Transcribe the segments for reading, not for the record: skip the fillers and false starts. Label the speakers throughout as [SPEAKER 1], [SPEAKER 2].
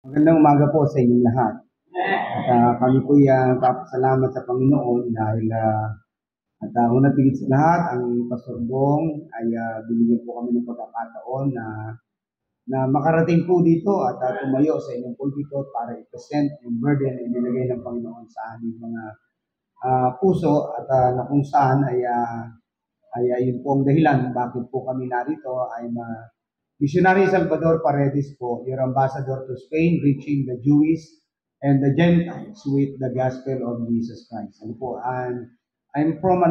[SPEAKER 1] Magandang umaga po sa inyong lahat. At kami po papasalamat sa Panginoon dahil una tigit sa lahat, ang Pastor Bong ay binigyan po kami ng pagkakataon na makarating po dito at tumayo sa inyong pulpito para i-present yung burden na inilagay ng Panginoon sa aming mga puso at na kung saan ay yun po ang dahilan bakit po kami narito ay Missionary Salvador Paredes po, your ambassador to Spain, reaching the Jewish and the Gentiles with the gospel of Jesus Christ. Ano po, I'm from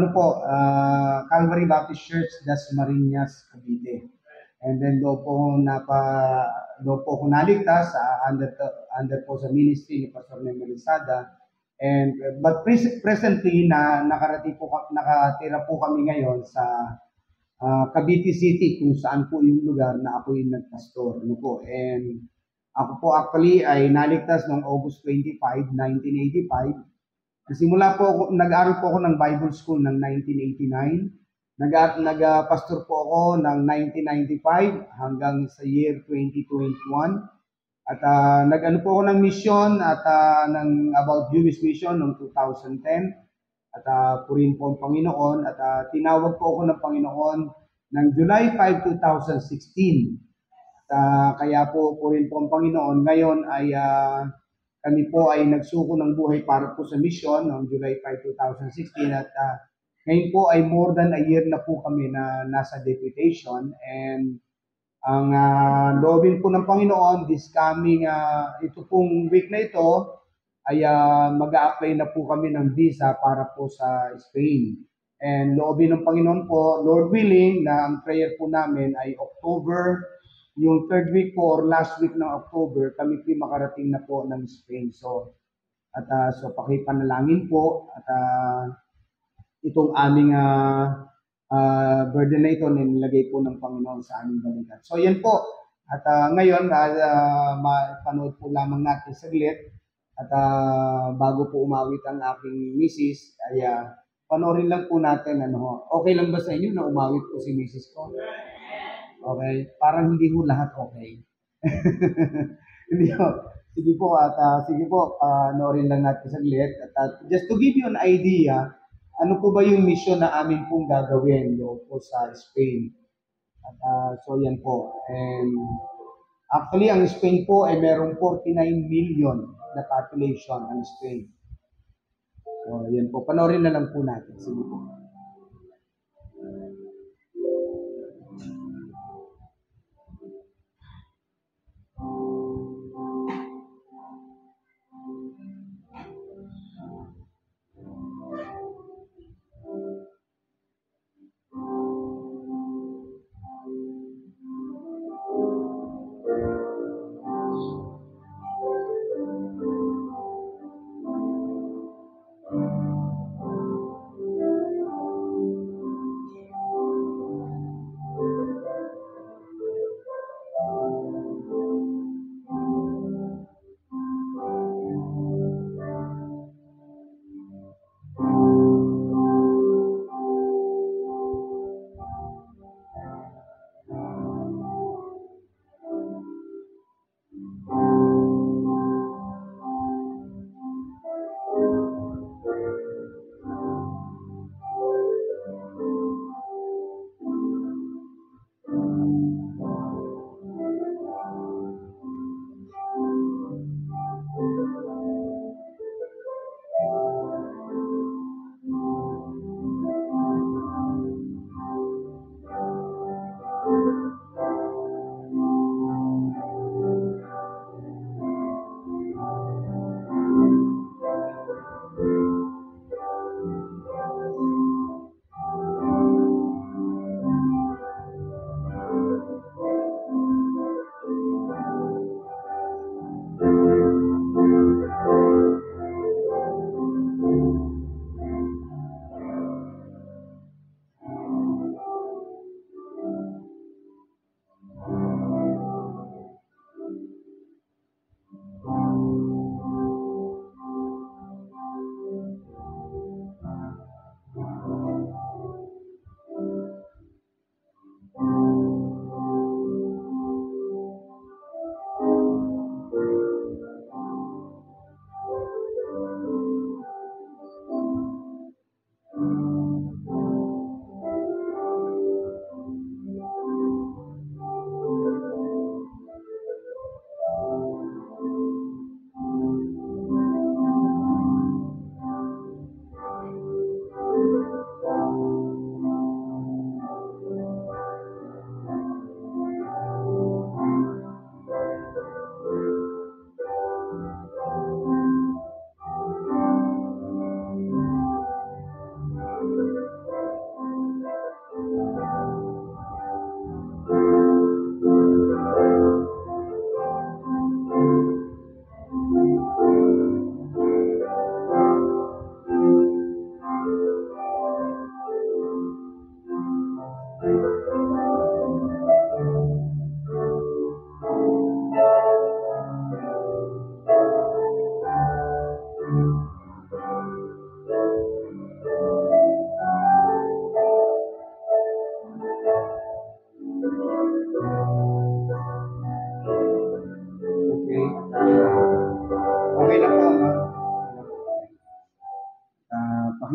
[SPEAKER 1] Calvary Baptist Church, Dasmariñas, Cavite. And then do po ako naligtas under po sa ministry ni Pastor Nemo Rizada. And but presently nakatira po kami ngayon sa Cavite City, kung saan po yung lugar na ako yung nagpastor. Ano po? And ako po actually ay naligtas noong August 25, 1985. Nagsimula po ako, nag-aaral po ako ng Bible School ng 1989. Nag-pastor po ako ng 1995 hanggang sa year 2021. At nag-ano po ako ng mission at ng about Jewish mission noong 2010. At purihin po ang Panginoon at tinawag po ako ng Panginoon ng July 5, 2016. At kaya po purihin po ang Panginoon. Ngayon ay kami po ay nagsuko ng buhay para po sa mission noong July 5, 2016 at ngayon po ay more than a year na po kami na nasa deputation and ang loobin po ng Panginoon this coming ito pong week na ito ay mag-a-apply na po kami ng visa para po sa Spain. And loobin ng Panginoon po, Lord willing, na ang prayer po namin ay October, yung third week po or last week ng October, kami po makarating na po ng Spain. So pakipanalangin po at itong aming burden na ito nilagay po ng Panginoon sa aming balikat. So yan po. At ngayon, mapanood po lamang natin saglit. At bago po umawit ang aking misis, ay panoorin lang po natin. Okay lang ba sa inyo na umawit po si misis ko? Okay. Parang hindi po lahat okay. Hindi po. Sige po. At sige po, panoorin lang natin saglit. At just to give you an idea, ano po ba yung mission na amin pong gagawin doon po sa Spain? At so yan po. And actually, ang Spain po ay merong 49 million na population ang Spain. So, yan po. Panoorin na lang po natin. Sige po.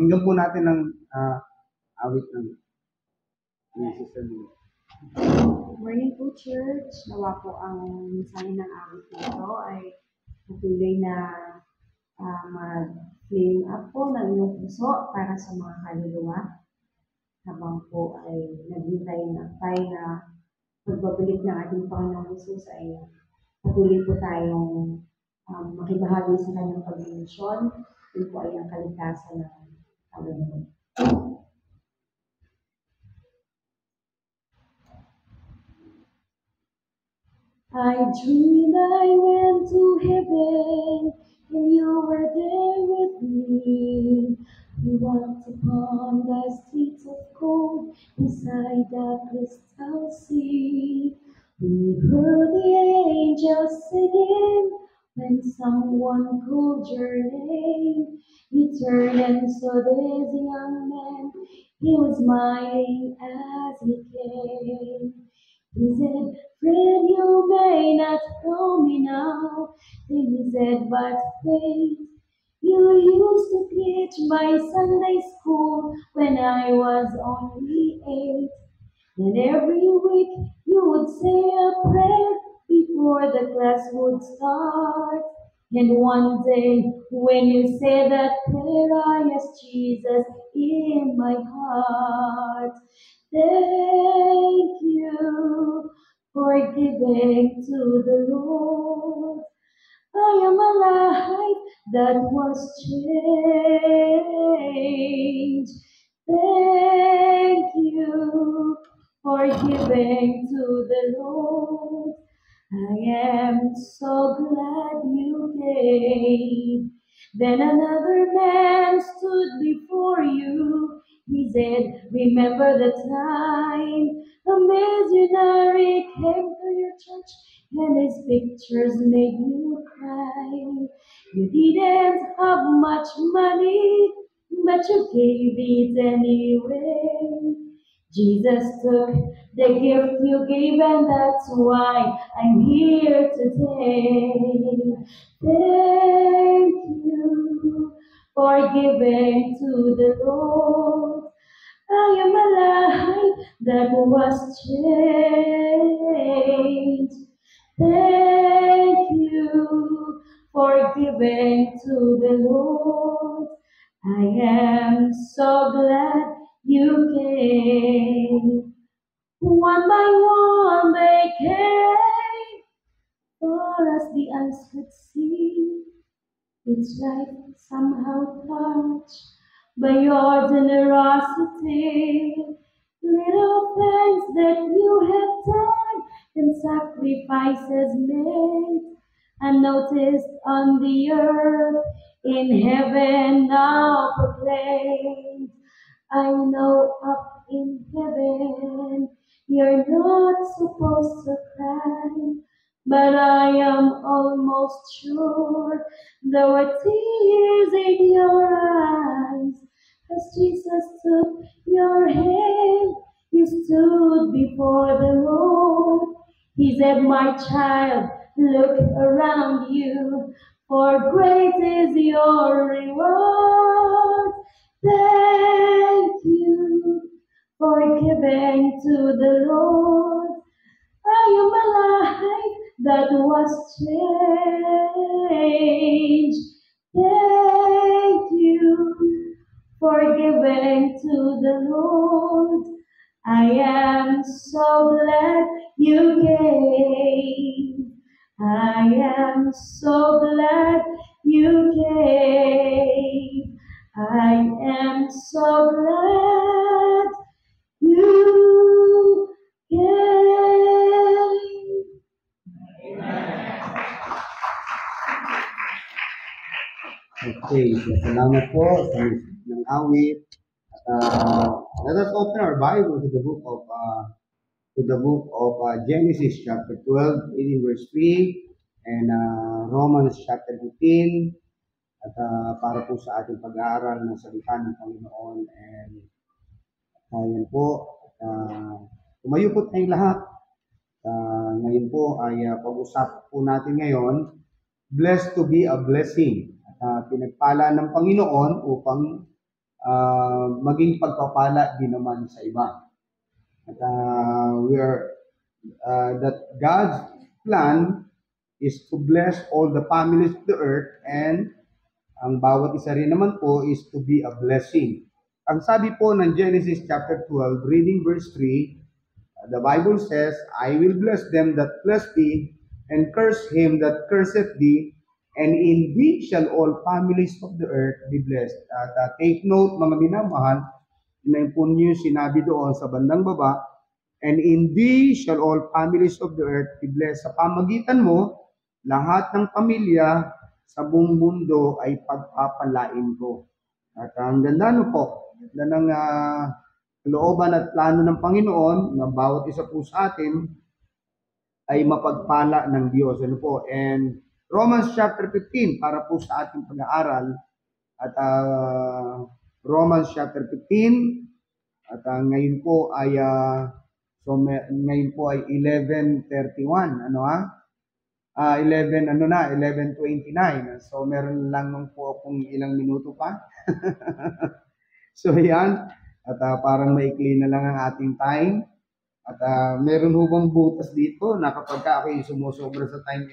[SPEAKER 1] Pakinggan po natin ng awit ng Sister Lily.
[SPEAKER 2] Morning po, Church. Nawa po ang mensahe ng awit nito ay patuloy na mag-flame up po ng inyong puso para sa mga kaluluwa habang po ay naghintay na pagbabalik ng ating Panginoong Jesus ay patuloy po tayong makibahagi sa kanyang pag-imisyon. Yun po ay ang kaligtasan ng Panginoon. I dreamed I went to heaven, and you were there with me. We walked upon the streets of gold, beside the crystal sea. We heard the angels singing, when someone called your name. You turned and saw this young man, he was smiling as he came. He said, friend, you may not know me now. Then he said, but wait, you used to teach my Sunday school when I was only 8. And every week you would say a prayer before the class would start. And one day when you said that prayer, I asked Jesus in my heart. Thank you for giving to the Lord. I am a life that was changed. Thank you for giving to the Lord. I am so glad you gave. Then another man stood before you. He said, remember the time a missionary came to your church and his pictures made you cry. You didn't have much money, but you gave it anyway. Jesus took the gift you gave, and that's why I'm here today. Thank you for giving to the Lord. I am a life that was changed. Thank you for giving to the Lord. I am so glad you came. One by one they came, for us the eyes could see. It's like somehow touched by your generosity. Little things that you have done and sacrifices made, unnoticed on the earth, in heaven now proclaimed. I know up in heaven you're not supposed to cry, but I am almost sure there were tears in your eyes as Jesus took your hand. You stood before the Lord. He said, my child, look around you, for great is your reward. Thank you for giving to the Lord. I am a life that was changed. Thank you for giving to the Lord. I am so glad you came. I am so glad you came. I am so glad you came.
[SPEAKER 1] Okay, so salamat po sa ng awit. Let us open our Bible to the book of Genesis chapter 12, reading verse 3, and Romans chapter 15, at para po sa ating pag-aaral ng salita ng Panginoon. And yan po, tumayo po tayong lahat. Ngayon po ay pag-usap po natin ngayon, blessed to be a blessing. Pinagpala ng Panginoon upang maging pagpapala din naman sa iba. At that God's plan is to bless all the families of the earth, and ang bawat isa rin naman po is to be a blessing. Ang sabi po ng Genesis chapter 12, reading verse 3, the Bible says, I will bless them that bless thee, and curse him that curseth thee, and in thee shall all families of the earth be blessed. At take note, mga minamahal, na po niyo sinabi doon sa bandang baba, and in thee shall all families of the earth be blessed. Sa pamagitan mo, lahat ng pamilya sa buong mundo ay pagpapalain ko. At ang ganda po, ganda ng looban at plano ng Panginoon na bawat isa po sa atin ay mapagpala ng Diyos. Ano po? And Romans chapter 15 para po sa ating pag-aaral. At Romans chapter 15 at ngayon po ay ngayon po ay 11:31. Ano 11:29. So meron lang nung po akong ilang minuto pa. So yan. At parang maikli na lang ang ating time. At meron hubang butas dito na kapag ako'y sumusobra sa time,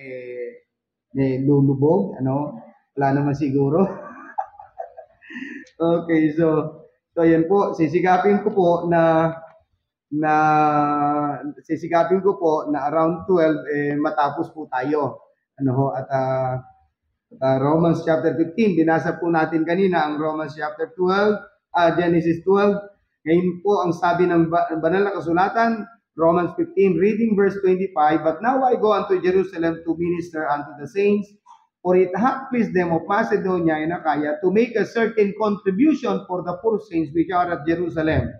[SPEAKER 1] lulubog. Wala naman siguro. Okay, so yan po. Sisigapin ko po na around 12 matapos po tayo. Romans chapter 15, binasa po natin kanina ang Romans chapter 12, Genesis 12. Ngayon po ang sabi ng banal na kasulatan, Romans 15, reading verse 25, but now I go unto Jerusalem to minister unto the saints, for it hath pleased them of Macedonia and Achaia to make a certain contribution for the poor saints which are at Jerusalem.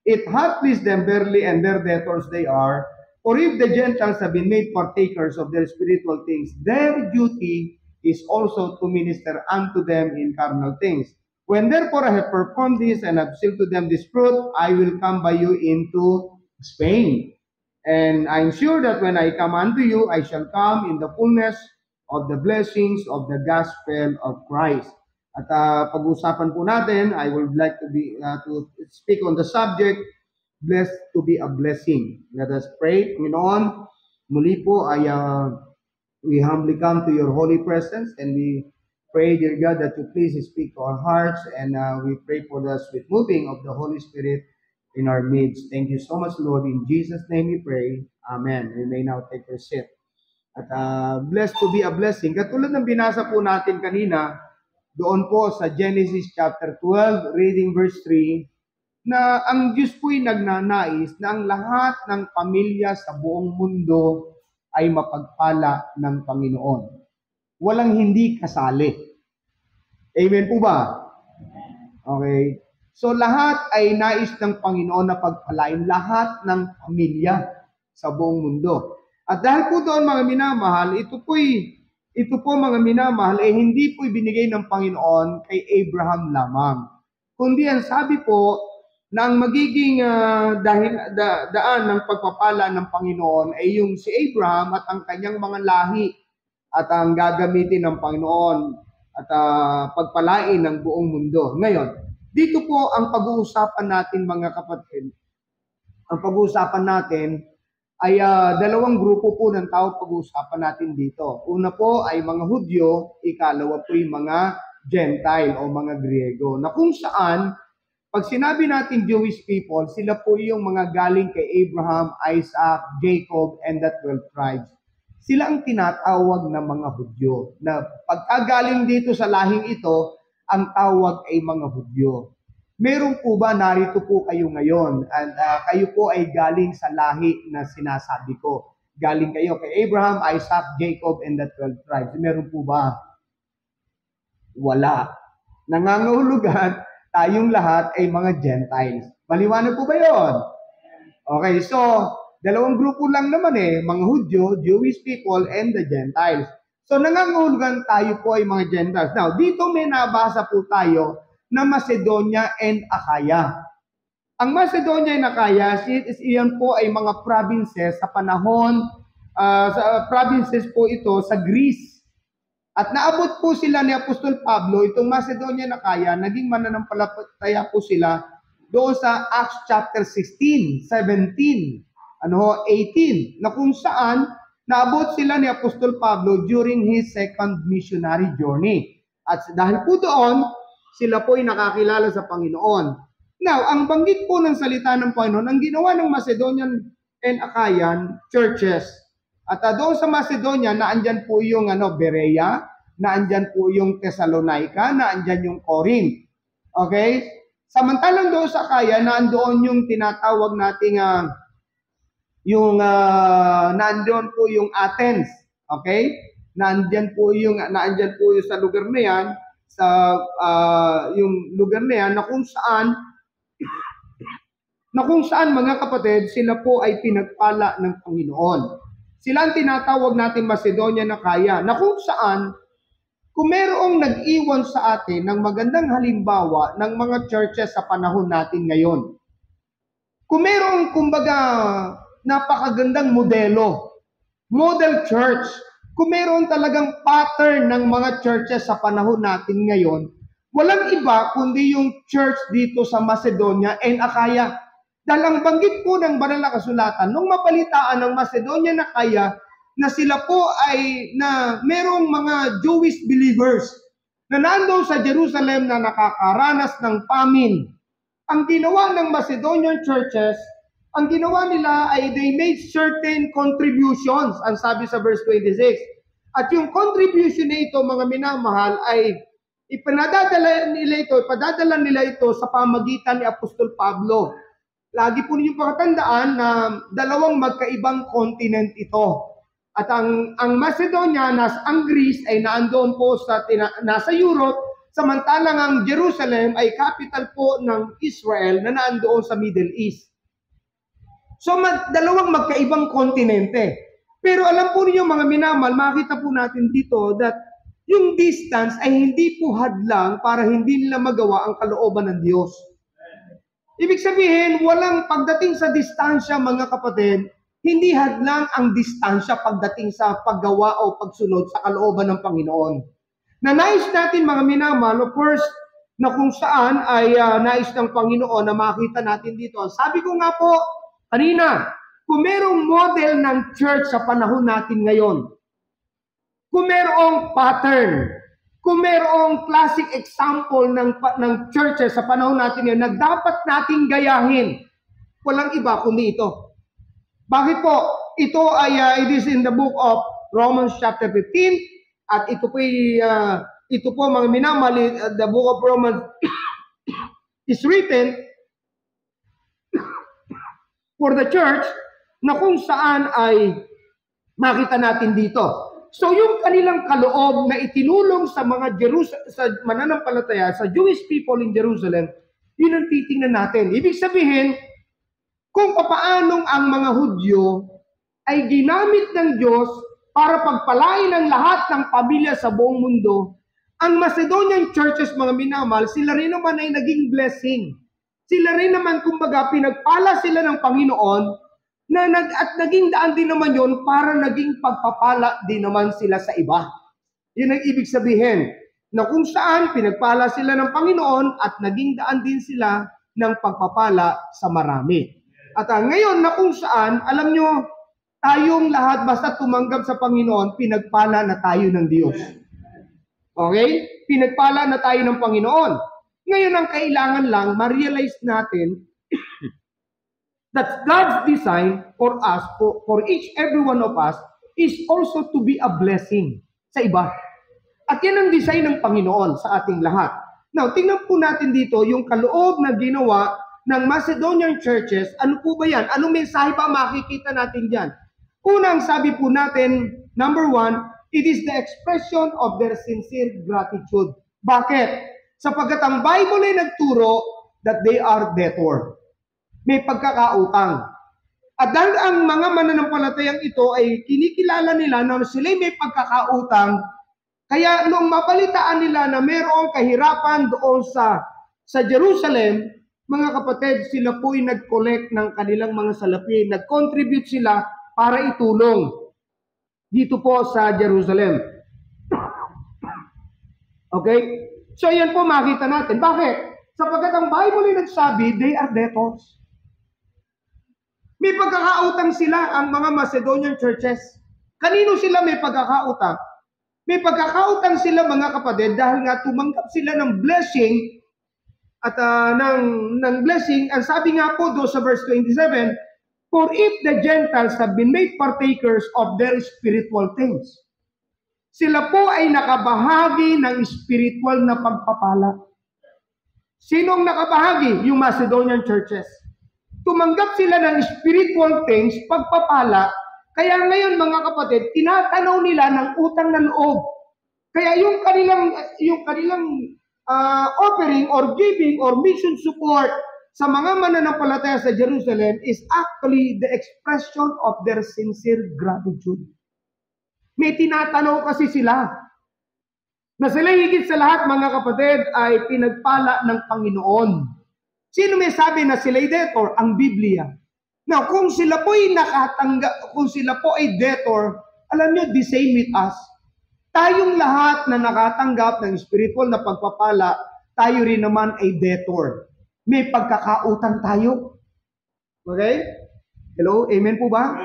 [SPEAKER 1] It hath pleased them verily, and their debtors they are. For if the Gentiles have been made partakers of their spiritual things, their duty is also to minister unto them in carnal things. When therefore I have performed this and have sealed to them this fruit, I will come by you into Spain. And I am sure that when I come unto you, I shall come in the fullness of the blessings of the gospel of Christ. At pag-usapan po natin, I would like to speak on the subject, blessed to be a blessing. Let us pray. Panginoon, muli po ay we humbly come to your holy presence, and we pray, dear God, that you please speak to our hearts, and we pray for the sweet moving of the Holy Spirit in our midst. Thank you so much, Lord. In Jesus' name we pray. Amen. We may now take your seat. At blessed to be a blessing. Katulad ng binasa po natin kanina, doon po sa Genesis chapter 12, reading verse 3, na ang Diyos po'y nagnanais na ang lahat ng pamilya sa buong mundo ay mapagpala ng Panginoon. Walang hindi kasali. Amen po ba? Okay. So lahat ay nais ng Panginoon na pagpalain, lahat ng pamilya sa buong mundo. At dahil po doon mga minamahal, ito po mga minamahal, hindi po ibinigay ng Panginoon kay Abraham lamang. Kundi ang sabi po na ang magiging daan ng pagpapala ng Panginoon ay yung si Abraham at ang kanyang mga lahi at ang gagamitin ng Panginoon at pagpalain ng buong mundo. Ngayon, dito po ang pag-uusapan natin mga kapatid. Ang pag-uusapan natin ay dalawang grupo po ng tao pag-uusapan natin dito. Una po ay mga Hudyo, ikalawa po yung mga Gentile o mga Griego. Na kung saan, pag sinabi natin Jewish people, sila po yung mga galing kay Abraham, Isaac, Jacob, and the 12 tribes. Sila ang tinatawag na mga Hudyo. Na pagkagaling dito sa lahing ito, ang tawag ay mga Hudyo. Meron po ba, narito po kayo ngayon, and kayo po ay galing sa lahi na sinasabi ko. Galing kayo kay Abraham, Isaac, Jacob, and the 12 tribes. Meron po ba? Wala. Nangangahulugan, tayong lahat ay mga Gentiles. Maliwanag po ba yun? Okay, so, dalawang grupo lang naman mga Hudyo, Jewish people, and the Gentiles. So, nangangahulugan tayo po ay mga Gentiles. Now, dito may nabasa po tayo na Macedonia and Achaia. Ang Macedonia and Achaia, iyan po ay mga provinces sa panahon, sa provinces po ito sa Greece. At naabot po sila ni Apostol Pablo, itong Macedonia na kaya, naging mananampalataya po sila doon sa Acts chapter 16, 17, 18, na kung saan naabot sila ni Apostol Pablo during his second missionary journey. At dahil po doon, sila po ay nakakilala sa Panginoon. Now, ang banggit po ng salita ng Panginoon, ang ginawa ng Macedonian and Achaean churches, at doon sa Macedonia, naandyan po yung Berea, naandyan po yung Thessalonica, naandyan yung Corinth. Okay? Samantalang doon sa Achaia, naandoon yung tinatawag nating naandyan po yung Athens. Okay? Naandyan po yung sa lugar na yan, sa yung lugar na yan, na kung saan mga kapatid, sila po ay pinagpala ng Panginoon. Sila ang tinatawag natin Macedonia na kaya, na kung saan, kung merong nag-iwan sa atin ng magandang halimbawa ng mga churches sa panahon natin ngayon. Kung merong, kumbaga, napakagandang model church, kung meron talagang pattern ng mga churches sa panahon natin ngayon, walang iba kundi yung church dito sa Macedonia and Achaia. Dahil ang banggit po ng banal na kasulatan, nung mapalitaan ng Macedonia na kaya, na sila po ay na merong mga Jewish believers na nandoon sa Jerusalem na nakakaranas ng famine. Ang ginawa ng Macedonian churches, ang ginawa nila ay they made certain contributions, ang sabi sa verse 26. At yung contribution na ito, mga minamahal, ay ipadadala nila ito sa pamagitan ni Apostol Pablo. Lagi po ninyong pakatandaan na dalawang magkaibang continent ito. At ang Macedonia, ang Greece ay naandoon po nasa Europe, samantalang ang Jerusalem ay capital po ng Israel na naandoon sa Middle East. So dalawang magkaibang kontinente. Pero alam po niyo mga minamahal, makita po natin dito that yung distance ay hindi po hadlang para hindi nila magawa ang kalooban ng Diyos. Ibig sabihin, walang pagdating sa distansya mga kapatid, hindi hadlang ang distansya pagdating sa paggawa o pagsunod sa kalooban ng Panginoon. Na nais natin mga minamahal, of course, na kung saan ay nais ng Panginoon na makita natin dito. Sabi ko nga po kanina, kung merong model ng church sa panahon natin ngayon, kung merong pattern, kung merong classic example ng churches sa panahon natin ngayon na dapat nating gayahin, walang iba kundi ito. Bakit po? Ito ay it is in the book of Romans chapter 15 at ito po mga minamali, the book of Romans is written for the church na kung saan ay makita natin dito. So yung kanilang kaloob na itinulong sa mga sa mananampalataya, sa Jewish people in Jerusalem, yun ang titingnan natin. Ibig sabihin, kung papaanong ang mga Hudyo ay ginamit ng Diyos para pagpalain ang lahat ng pamilya sa buong mundo, ang Macedonian churches, mga minamahal, sila rin naman ay naging blessing. Sila rin naman, kumbaga, pinagpala sila ng Panginoon at naging daan din naman yon para naging pagpapala din naman sila sa iba. Yun ang ibig sabihin, na kung saan pinagpala sila ng Panginoon at naging daan din sila ng pagpapala sa marami. At ngayon na kung saan, alam nyo, tayong lahat basta tumanggap sa Panginoon, pinagpala na tayo ng Diyos. Okay? Pinagpala na tayo ng Panginoon. Ngayon ang kailangan lang, ma-realize natin that God's design for us, for each every one of us, is also to be a blessing sa iba. At yan ang design ng Panginoon sa ating lahat. Now, tingnan po natin dito yung kaloob na ginawa ng Macedonian churches. Ano po ba yan? Anong mensahe pa makikita natin dyan? Unang sabi po natin, number 1, it is the expression of their sincere gratitude. Bakit? Sapagkat ang Bible ay nagturo that they are debtor. May pagkakautang. At dahil ang mga mananampalatayang ito ay kinikilala nila na sila may pagkakautang, kaya nung mapalitaan nila na mayroong kahirapan doon sa Jerusalem, mga kapatid, sila po ay nag-collect ng kanilang mga salapi, nag-contribute sila para itulong dito po sa Jerusalem.
[SPEAKER 3] Okay? So yan po makita natin. Bakit? Sapagkat ang Bible ay nagsabi, they are debtors. May pagkakautang sila ang mga Macedonian churches. Kanino sila may pagkakautang? May pagkakautang sila mga kapatid dahil nga tumanggap sila ng blessing at ng blessing. Ang sabi nga po doon sa verse 27, for if the Gentiles have been made partakers of their spiritual things, sila po ay nakabahagi ng spiritual na pagpapala. Sinong nakabahagi? Yung Macedonian churches. Tumanggap sila ng spiritual things, pagpapala. Kaya ngayon mga kapatid, tinatanaw nila ng utang na loob. Kaya yung kanilang offering or giving or mission support sa mga mananampalataya sa Jerusalem is actually the expression of their sincere gratitude. May tinatanaw kasi sila na sila higit sa lahat mga kapatid ay pinagpala ng Panginoon. Sino may sabi na sila'y debtor? Ang Biblia. Now, kung sila po ay kung sila po ay debtor, alam nyo, the same with us. Tayong lahat na nakatanggap ng spiritual na pagpapala, tayo rin naman ay debtor. May pagkakautang tayo. Okay? Hello? Amen po ba?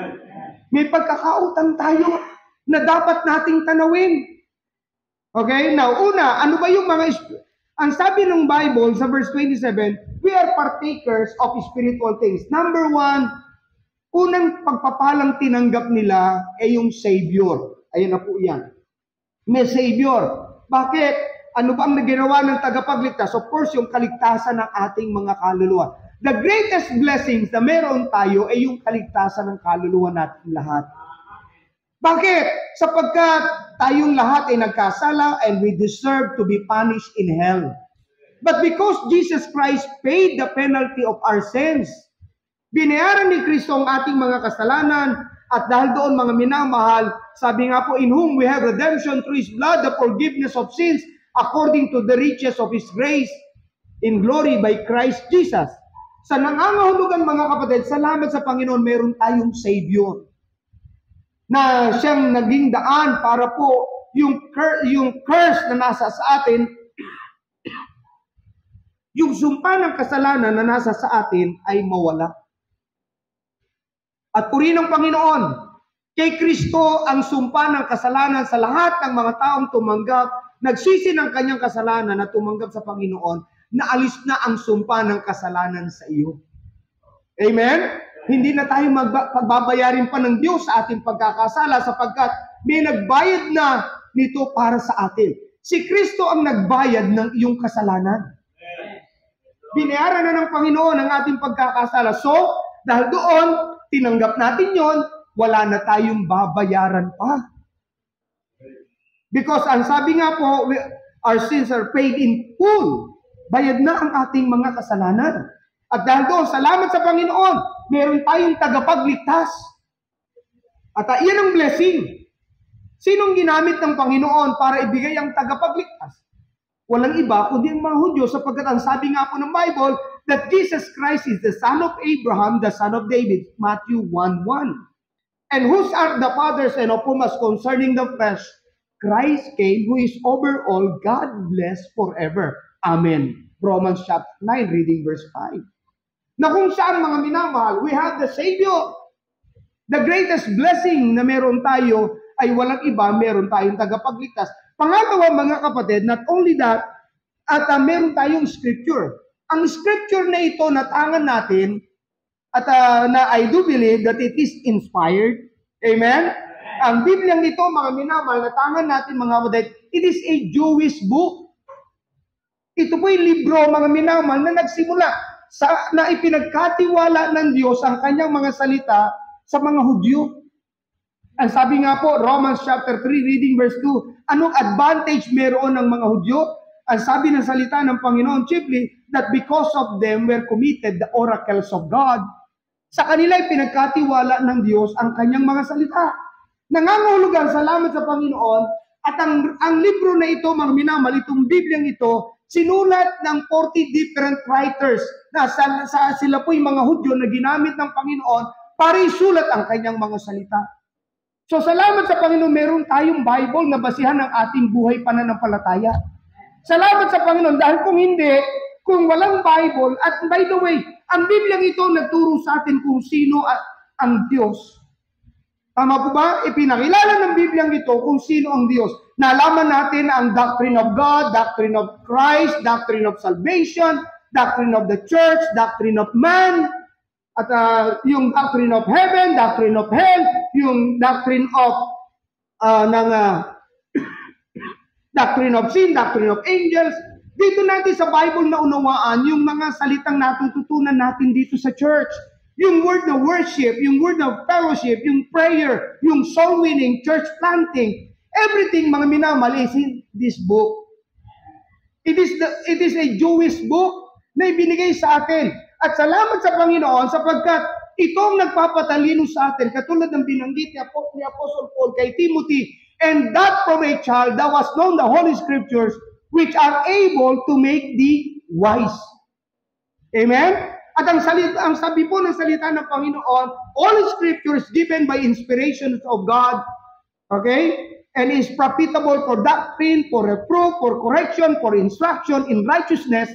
[SPEAKER 3] May pagkakautang tayo na dapat nating tanawin. Okay? Now, una, ano ba yung mga... Ang sabi ng Bible sa verse 27, we are partakers of spiritual things. Number one, unang pagpapalang tinanggap nila ay yung Savior. Ayan na po yan. May Savior. Bakit? Ano ba ang naginawa ng tagapagligtas? Of course, yung kaligtasan ng ating mga kaluluwa. The greatest blessings na meron tayo ay yung kaligtasan ng kaluluwa natin lahat. Bakit? Sapagkat tayong lahat ay nagkasala and we deserve to be punished in hell. But because Jesus Christ paid the penalty of our sins, binayaran ni Kristo ang ating mga kasalanan at dahil doon mga minamahal, sabi nga po, in whom we have redemption through His blood, the forgiveness of sins, according to the riches of His grace in glory by Christ Jesus. Sa nangangahulugan mga kapatid, salamat sa Panginoon, meron tayong Savior na siyang naging daan para po yung curse na nasa sa atin, yung sumpa ng kasalanan na nasa sa atin ay mawala. At purihin ng Panginoon, kay Kristo ang sumpa ng kasalanan sa lahat ng mga taong tumanggap, nagsisi ng kanyang kasalanan na tumanggap sa Panginoon, naalis na ang sumpa ng kasalanan sa iyo. Amen? Hindi na tayo pagbabayarin pa ng Diyos sa ating pagkakasala sapagkat may nagbayad na nito para sa atin. Si Kristo ang nagbayad ng iyong kasalanan. Binayaran na ng Panginoon ang ating pagkakasala. So, dahil doon, tinanggap natin yon, wala na tayong babayaran pa. Because ang sabi nga po, our sins are paid in full. Bayad na ang ating mga kasalanan. At dahil doon, salamat sa Panginoon, meron tayong tagapagligtas. At iyan ang blessing. Sinong ginamit ng Panginoon para ibigay ang tagapagligtas? Walang iba kundi ang mga Hudyo sapagkat ang sabi nga po ng Bible that Jesus Christ is the son of Abraham, the son of David. Matthew 1:1. And whose are the fathers and of whom as concerning the flesh, Christ came, who is over all, God bless forever. Amen. Romans chapter 9, reading verse 5. Na kung saan mga minamahal, we have the Savior. The greatest blessing na meron tayo ay walang iba, meron tayong tagapagligtas. Pangalawa mga kapatid, not only that, at meron tayong scripture. Ang scripture na ito natangan natin, at na I do believe that it is inspired. Amen? Ang Biblia nito, mga minamahal, natangan natin mga kapatid, it is a Jewish book. Ito po yung libro, mga minamahal, na nagsimula na ipinagkatiwala ng Diyos ang kanyang mga salita sa mga Hudyo. Ang sabi nga po, Romans chapter 3, reading verse 2, anong advantage meron ng mga Hudyo? Ang sabi ng salita ng Panginoon, chiefly, that because of them were committed the oracles of God. Sa kanila ipinagkatiwala ng Diyos ang kanyang mga salita. Nangangahulugan, salamat sa Panginoon, at ang libro na ito, mga minamahal, itong Bibliang ito, sinulat ng 40 different writers na sila po yung mga Hudyo na ginamit ng Panginoon para isulat ang kanyang mga salita. So salamat sa Panginoon, meron tayong Bible na basihan ng ating buhay pananampalataya. Salamat sa Panginoon dahil kung hindi, kung walang Bible, at by the way, ang Biblia ito nagturo sa atin kung sino ang Diyos. Tama po ba? Ipinakilala ng Biblia ito kung sino ang Diyos. Nalaman natin ang doctrine of God, doctrine of Christ, doctrine of salvation, doctrine of the church, doctrine of man, at yung doctrine of heaven, doctrine of hell, yung doctrine of doctrine of sin, doctrine of angels. Dito natin sa Bible na unawaan yung mga salitang natututunan natin dito sa church. Yung word na worship, yung word na fellowship, yung prayer, yung soul winning, church planting, everything mga minamahal is in this book. It is a Jewish book na ibinigay sa atin. At salamat sa Panginoon sapagkat ito ang nagpapatalino sa atin katulad ng binanggit ni Apostle Paul kay Timothy, and that from a child thou hast known the Holy Scriptures which are able to make thee wise. Amen? At ang sabi po ng salita ng Panginoon, all Scriptures given by inspiration of God, okay? And is profitable for doctrine, for reproof, for correction, for instruction in righteousness,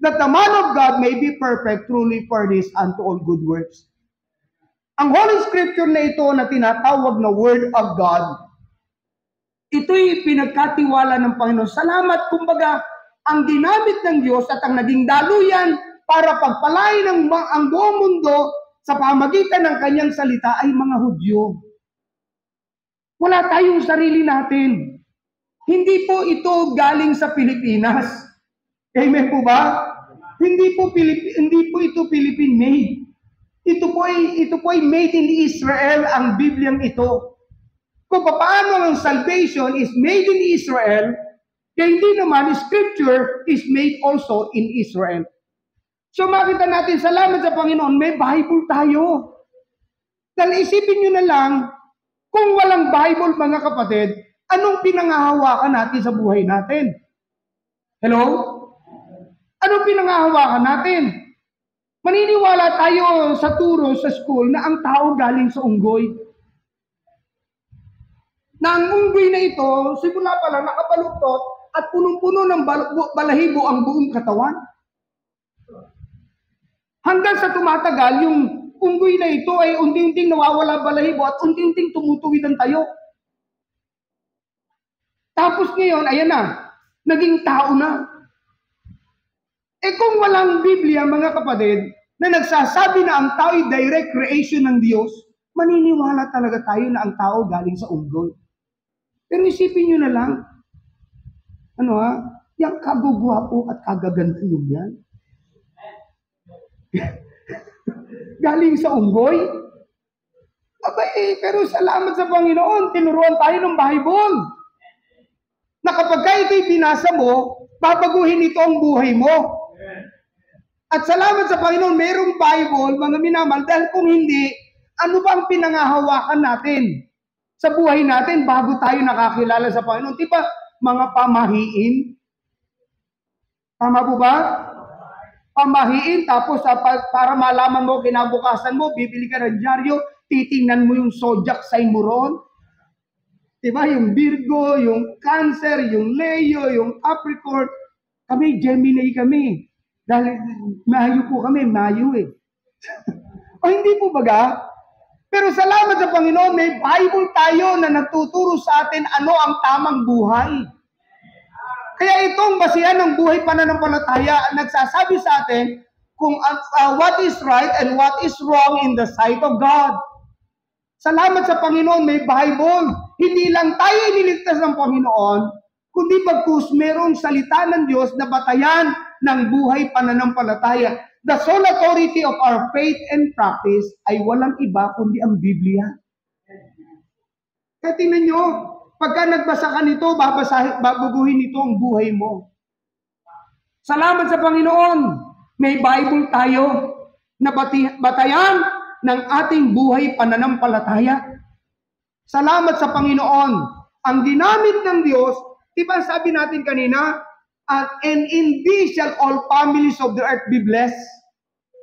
[SPEAKER 3] that the man of God may be perfect, truly furnished unto all good works. Ang Holy Scripture na ito na tinatawag na Word of God, ito'y pinagkatiwala ng Panginoon. Salamat, kumbaga, ang ginamit ng Diyos at ang naging daluyan para pagpalain ang buong mundo sa pamagitan ng kanyang salita ay mga Hudyo. Wala tayong sarili natin. Hindi po ito galing sa Pilipinas. Amen po ba? Hindi po ito Philippine made. Ito po ay made in Israel ang Bibliang ito. Kung paano ang salvation is made in Israel, kaya hindi naman Scripture is made also in Israel. So makita natin, salamat sa Panginoon, may Bible tayo. Dahil isipin nyo na lang, kung walang Bible mga kapatid, anong pinangahawakan natin sa buhay natin? Hello? Anong pinangahawakan natin? Maniniwala tayo sa turo sa school na ang tao galing sa unggoy. Na ang unggoy na ito, simula pa lang nakabaluktot at punong-puno ng balahibo ang buong katawan. Hanggang sa tumatagal, yung unggoy na ito ay unti-unting nawawala balahibo at unti-unting tumutuwid ang tayo. Tapos ngayon, ayan na, naging tao na. Kung walang Biblia, mga kapatid, na nagsasabi na ang tao ay direct creation ng Diyos, maniniwala talaga tayo na ang tao galing sa unggoy. Pero isipin nyo na lang, yung kagugwapo at kagaganda nyo yan. Galing sa unggoy? Pero salamat sa Panginoon, tinuruan tayo ng Bible. Na kapag ito'y binasa mo, babaguhin ito ang buhay mo. At salamat sa Panginoon, mayroong Bible, mga minamahal, dahil kung hindi, ano ba ang pinangahawakan natin sa buhay natin bago tayo nakakilala sa Panginoon? Di ba mga pamahiin? Tama po ba? Pamahiin, tapos para malaman mo, kinabukasan mo, bibili ka ng dyaryo, titingnan mo yung zodiac sign mo ron. Diba? Yung Virgo, yung Cancer, yung Leo, yung Capricorn. Kami, Gemini kami. Dahil Mayo po kami, Mayo eh. O hindi po baga? Pero salamat sa Panginoon, may Bible tayo na nagtuturo sa atin ano ang tamang buhay. Kaya itong basihan ng buhay pananampalataya nagsasabi sa atin kung what is right and what is wrong in the sight of God. Salamat sa Panginoon, may Bible. Hindi lang tayo iniligtas ng Panginoon, kundi bagkus merong salita ng Diyos na batayan ng buhay pananampalataya. The sole authority of our faith and practice ay walang iba kundi ang Biblia. Kaya tingnan nyo, pagka nagbasa ka nito, babaguhin ito ang buhay mo. Salamat sa Panginoon, may Bible tayo na batayan ng ating buhay pananampalataya. Salamat sa Panginoon. Ang ginamit ng Diyos, diba sabi natin kanina, and in thee shall all families of the earth be blessed.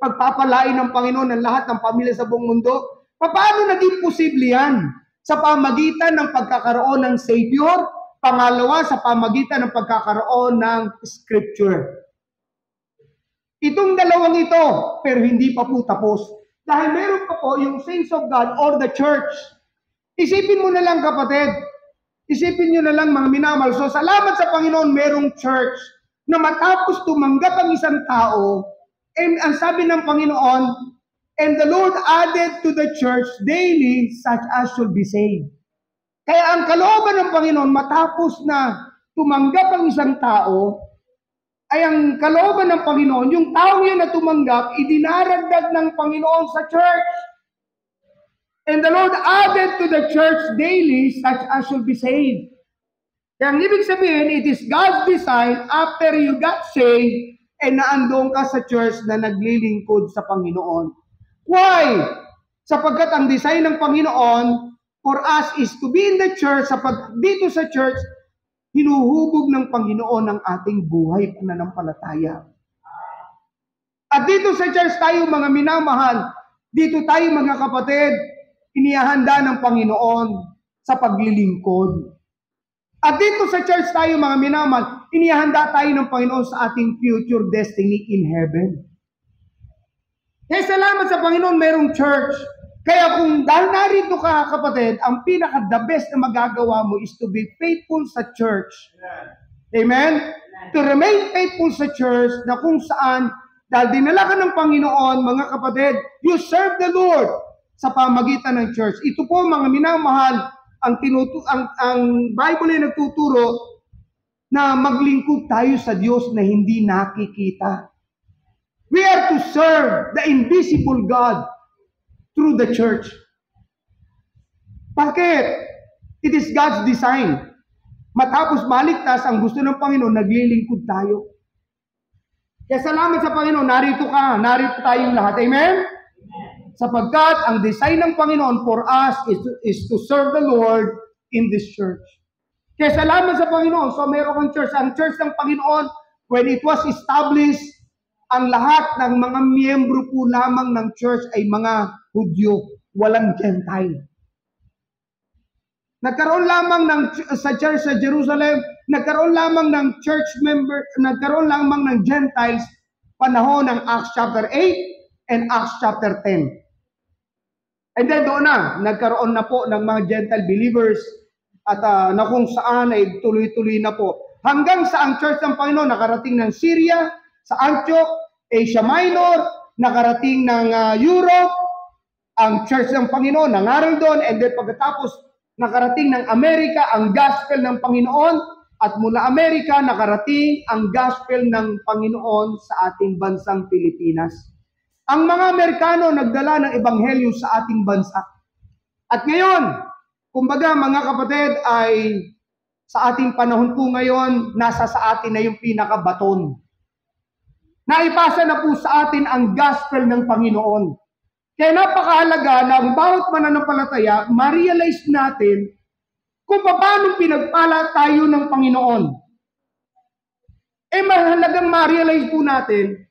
[SPEAKER 3] Pagpapalain ng Panginoon ng lahat ng pamilya sa buong mundo. Paano naging posible yan? Sa pamagitan ng pagkakaroon ng Savior, Pangalawa, sa pamagitan ng pagkakaroon ng scripture. Itong dalawang ito, pero hindi pa po tapos. Dahil meron pa po yung saints of God or the church. Isipin mo na lang kapatid, isipin nyo na lang mga minamahal. So salamat sa Panginoon, merong church na matapos tumanggap ang isang tao, and ang sabi ng Panginoon, and the Lord added to the church daily such as should be saved. Kaya ang kalooban ng Panginoon, matapos na tumanggap ang isang tao, ay ang kalooban ng Panginoon, yung taong yun na tumanggap, idinaragdag ng Panginoon sa church. And the Lord added to the church daily such as should be saved. Kaya ang ibig sabihin, it is God's design after you got saved, and naandong ka sa church na naglilingkod sa Panginoon. Why? Sapagkat ang design ng Panginoon for us is to be in the church, dito sa church, hinuhubog ng Panginoon ang ating buhay pananampalataya. At dito sa church tayo mga minamahal, dito tayo mga kapatid, inihahanda ng Panginoon sa paglilingkod. At dito sa church tayo mga minamahal, inihahanda tayo ng Panginoon sa ating future destiny in heaven. Kaya salamat sa Panginoon, mayroong church. Kaya kung dahil narito ka, kapatid, ang pinaka-the best na magagawa mo is to be faithful sa church. Amen? To remain faithful sa church na kung saan, dahil dinala ka ng Panginoon, mga kapatid, you serve the Lord sa pamagitan ng church. Ito po, mga minamahal, ang Bible ay nagtuturo na maglingkod tayo sa Diyos na hindi nakikita. We are to serve the invisible God through the church. Bakit? It is God's design. Matapos maligtas, ang gusto ng Panginoon, naglilingkod tayo. Kaya salamat sa Panginoon, narito ka, narito tayong lahat. Amen? Sapagkat ang design ng Panginoon for us is to serve the Lord in this church. Kaya salamat sa Panginoon. So meron kang church. Ang church ng Panginoon, when it was established, ang lahat ng mga miyembro po lamang ng church ay mga Hudyo, walang Gentile. Nagkaroon lamang sa church sa Jerusalem, nagkaroon lamang ng church member, nagkaroon lamang ng Gentiles panahon ng Acts chapter 8 and Acts chapter 10. And then doon nagkaroon na po ng mga Gentile believers at na kung saan ay tuloy-tuloy na po. Hanggang sa ang church ng Panginoon nakarating ng Syria, sa Antioch, Asia Minor, nakarating ng Europe, ang church ng Panginoon nangaral doon, and then pagkatapos nakarating ng Amerika ang gospel ng Panginoon, at mula Amerika nakarating ang gospel ng Panginoon sa ating bansang Pilipinas. Ang mga Amerikano nagdala ng ebanghelyo sa ating bansa. At ngayon, kumbaga mga kapatid, ay sa ating panahon po ngayon, nasa sa atin na yung pinakabaton. Naipasa na po sa atin ang gospel ng Panginoon. Kaya napakahalaga na ang bawat mananampalataya, ma-realize natin kung paano pinagpala tayo ng Panginoon. Mahalagang ma-realize po natin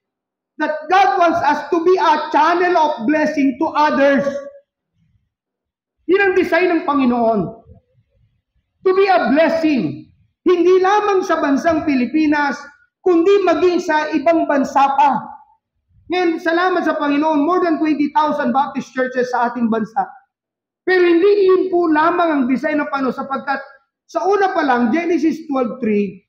[SPEAKER 3] that God wants us to be a channel of blessing to others. Yun ang design ng Panginoon. To be a blessing. Hindi lamang sa bansang Pilipinas, kundi maging sa ibang bansa pa. Ngayon, salamat sa Panginoon, more than 20,000 Baptist churches sa ating bansa. Pero hindi yun po lamang ang design ng Panginoon, sapagkat sa una pa lang, Genesis 12:3,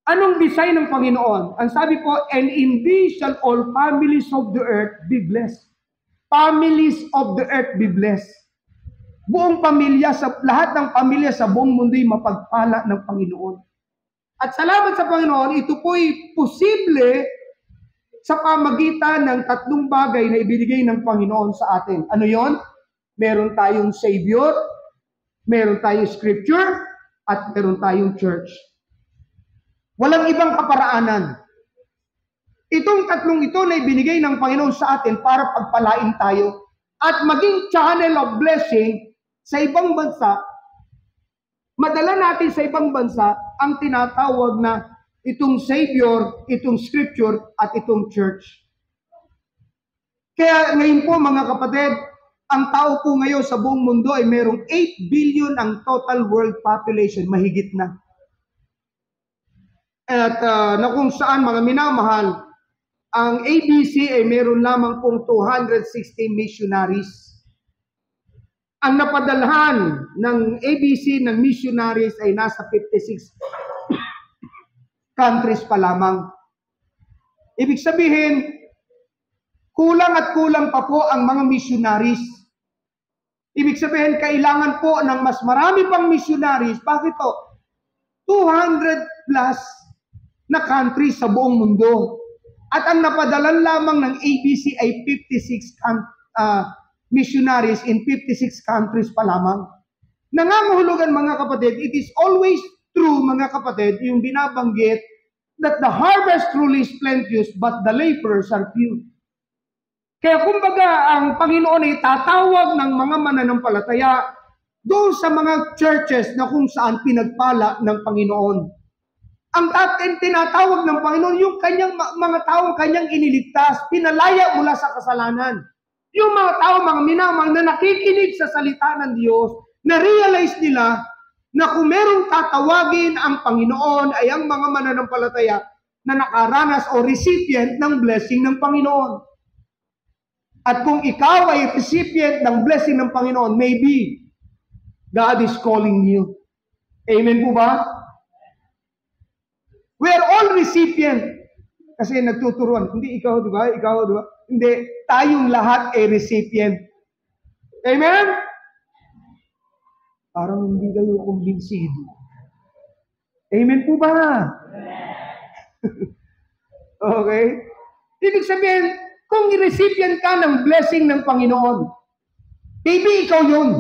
[SPEAKER 3] anong design ng Panginoon? Ang sabi po, and in thee shall all families of the earth be blessed. Families of the earth be blessed. Buong pamilya, lahat ng pamilya sa buong mundo'y mapagpala ng Panginoon. At salamat sa Panginoon, ito po'y posible sa pamagitan ng tatlong bagay na ibinigay ng Panginoon sa atin. Ano yon? Meron tayong Savior, meron tayong Scripture, at meron tayong church. Walang ibang kaparaanan. Itong tatlong ito na ibinigay ng Panginoon sa atin para pagpalain tayo at maging channel of blessing sa ibang bansa. Madala natin sa ibang bansa ang tinatawag na itong Savior, itong Scripture, at itong church. Kaya ngayon po mga kapatid, Ang tao po ngayon sa buong mundo ay merong 8 billion ang total world population, mahigit na. At na kung saan mga minamahal, ang ABC ay meron lamang pong 260 missionaries. Ang napadalhan ng ABC ng missionaries ay nasa 56 countries pa lamang. Ibig sabihin, kulang at kulang pa po ang mga missionaries. Ibig sabihin, kailangan po ng mas marami pang missionaries. Bakit po? 200 plus na countries sa buong mundo. At ang napadalan lamang ng ABC ay 56 missionaries in 56 countries pa lamang. Nangangahulugan mga kapatid, it is always true mga kapatid, yung binabanggit that the harvest truly is plenteous but the laborers are few. Kaya kumbaga ang Panginoon ay tatawag ng mga mananampalataya doon sa mga churches na kung saan pinagpala ng Panginoon. Ang tinatawag ng Panginoon yung kanyang mga taong kanyang iniligtas, pinalaya mula sa kasalanan. Yung mga tao, mga minamahal na nakikinig sa salita ng Diyos, na-realize nila na kung merong tatawagin ang Panginoon ay ang mga mananampalataya na nakaranas o recipient ng blessing ng Panginoon. At kung ikaw ay recipient ng blessing ng Panginoon, maybe God is calling you. Amen po ba? We are all recipient. Kasi nagtuturuan, hindi ikaw, di ba? Ikaw, di ba? Hindi, tayong lahat ay recipient. Amen? Parang hindi kayo kumbinsido. Amen po ba? Okay? Ibig sabihin, kung i-recipient ka ng blessing ng Panginoon, maybe ikaw yun.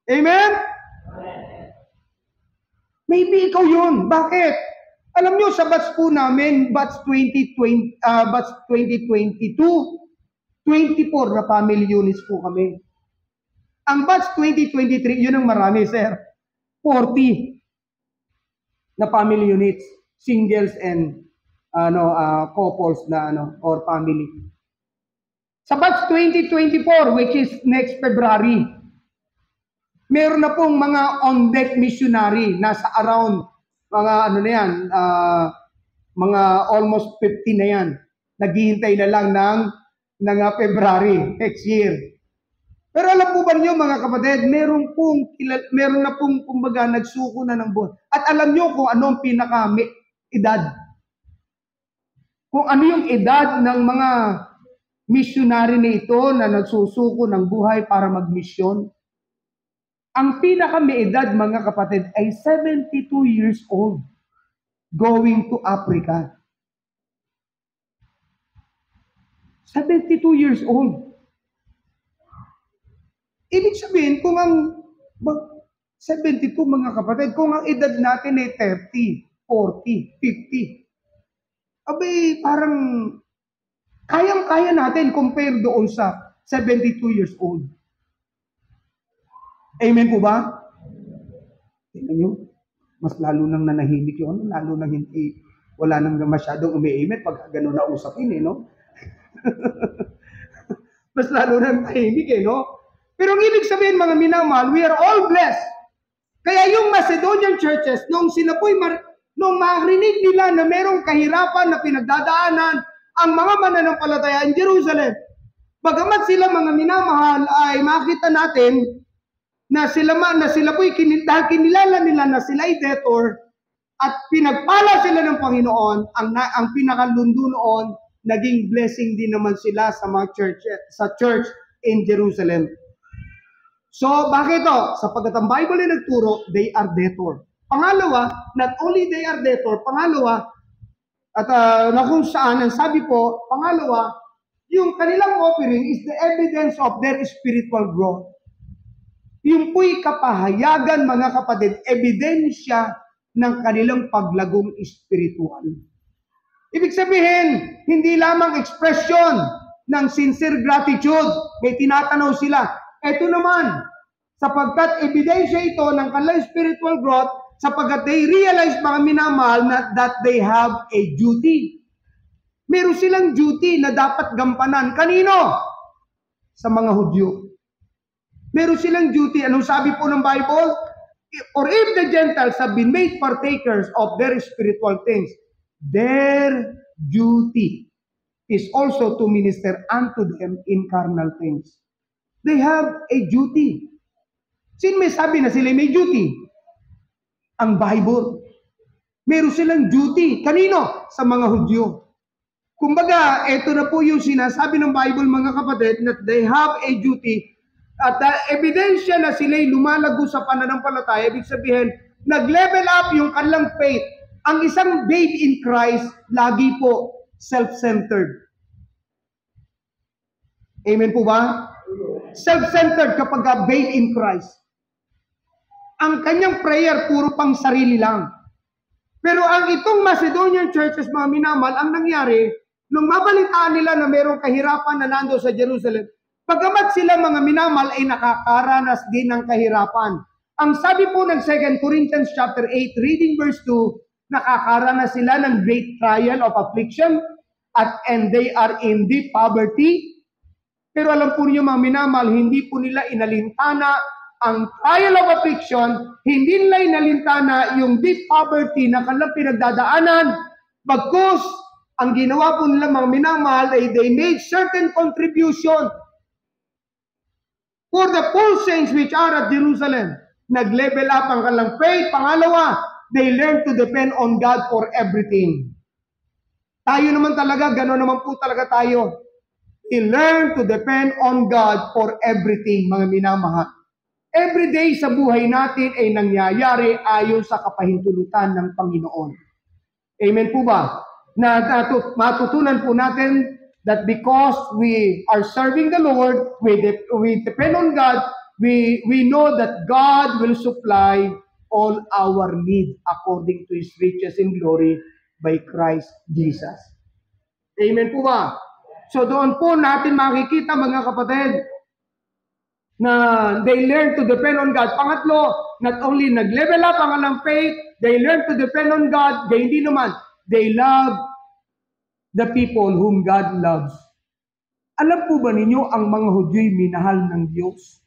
[SPEAKER 3] Amen? Maybe ikaw yun. Bakit? Alam nyo, sa batch po namin, batch 2022, 24 na family units po kami. Ang batch 2023, yun ang marami, sir. 40 na family units, singles and couples na or family. Sa batch 2024, which is next February, meron na pong mga on-deck missionary, nasa around mga mga almost 50 na yan. Naghihintay na lang ng February next year. Pero alam po ba niyo mga kapatid, meron na pong kumbaga nagsuko na ng buwan. At alam niyo kung ano ang pinaka-edad. Kung ano yung edad ng mga missionary na ito na nagsusuko ng buhay para magmisyon. Ang pinaka-may-edad, mga kapatid, ay 72 years old going to Africa. 72 years old. Ibig sabihin, kung ang 72, mga kapatid, kung ang edad natin ay 30, 40, 50, abay, parang kayang-kaya natin compare doon sa 72 years old. Amen po ba? Tingnan nyo, mas lalo nang nanahimik yun, lalo nang hindi, wala nang masyadong umi-amen pag gano'n na usapin, no? Mas lalo nang tahimik, no? Pero ang ibig sabihin, mga minamahal, we are all blessed. Kaya yung Macedonian churches, nung marinig nila na merong kahirapan na pinagdadaanan ang mga mananampalataya in Jerusalem, bagamat sila mga minamahal ay makita natin na sila po'y kinilala nila na sila ay debtor at pinagpala sila ng Panginoon, ang pinakalundo noon, naging blessing din naman sila sa mga church in Jerusalem. So, bakit ito? Sapagkat ang Bible ay nagturo, they are debtor. Pangalawa, not only they are debtor, pangalawa, at na kung saan, ang sabi po, pangalawa, yung kanilang offering is the evidence of their spiritual growth. Yung po'y kapahayagan, mga kapatid, ebidensya ng kanilang paglagong espiritual. Ibig sabihin, hindi lamang ekspresyon ng sincere gratitude. May tinatanaw sila. Ito naman, sapagkat ebidensya ito ng kanilang spiritual growth, sapagkat they realize, mga minamahal, that they have a duty. Meron silang duty na dapat gampanan. Kanino? sa mga Hudyo. Meron silang duty. Anong sabi po ng Bible? Or if the Gentiles have been made partakers of their spiritual things, their duty is also to minister unto them in carnal things. They have a duty. Sino may sabi na sila may duty? Ang Bible. Meron silang duty. Kanino? Sa mga Hudyo. Kumbaga, ito na po yung sinasabi ng Bible, mga kapatid, that they have a duty. At ebidensya na sila'y lumalago sa pananampalataya, ibig sabihin, nag-level up yung kanilang faith. Ang isang babe in Christ, lagi po self-centered. Amen po ba? Self-centered kapag babe in Christ. Ang kanyang prayer, puro pang sarili lang. Pero ang itong Macedonian churches, mga minamahal, ang nangyari, nung mabalitaan nila na mayroong kahirapan na nando sa Jerusalem, pagamat sila mga minamahal ay nakakaranas din ng kahirapan. Ang sabi po ng 2 Corinthians chapter 8, reading verse 2, nakakaranas sila ng great trial of affliction and they are in deep poverty. Pero alam po niyo mga minamahal, hindi po nila inalintana ang trial of affliction, hindi nila inalintana yung deep poverty na kanilang pinagdadaanan. Bagkus, ang ginawa po nila mga minamahal ay they made certain contribution for the poor saints which are at Jerusalem. Nag-level up ang kanilang faith. Pangalawa, they learn to depend on God for everything. Tayo naman talaga, gano'n naman po talaga tayo. We learn to depend on God for everything, mga minamahal. Every day sa buhay natin ay nangyayari ayon sa kapahintulutan ng Panginoon. Amen po ba? Na matutunan po natin that because we are serving the Lord, we depend on God, we know that God will supply all our needs according to His riches in glory by Christ Jesus. Amen po ba? So doon po natin makikita, mga kapatid, na they learn to depend on God. Pangatlo, not only nag-level up ang kanilang faith, they learn to depend on God, gayon din naman, they love the people whom God loves. Alam po ba ninyo ang mga Hudyo'y minahal ng Diyos?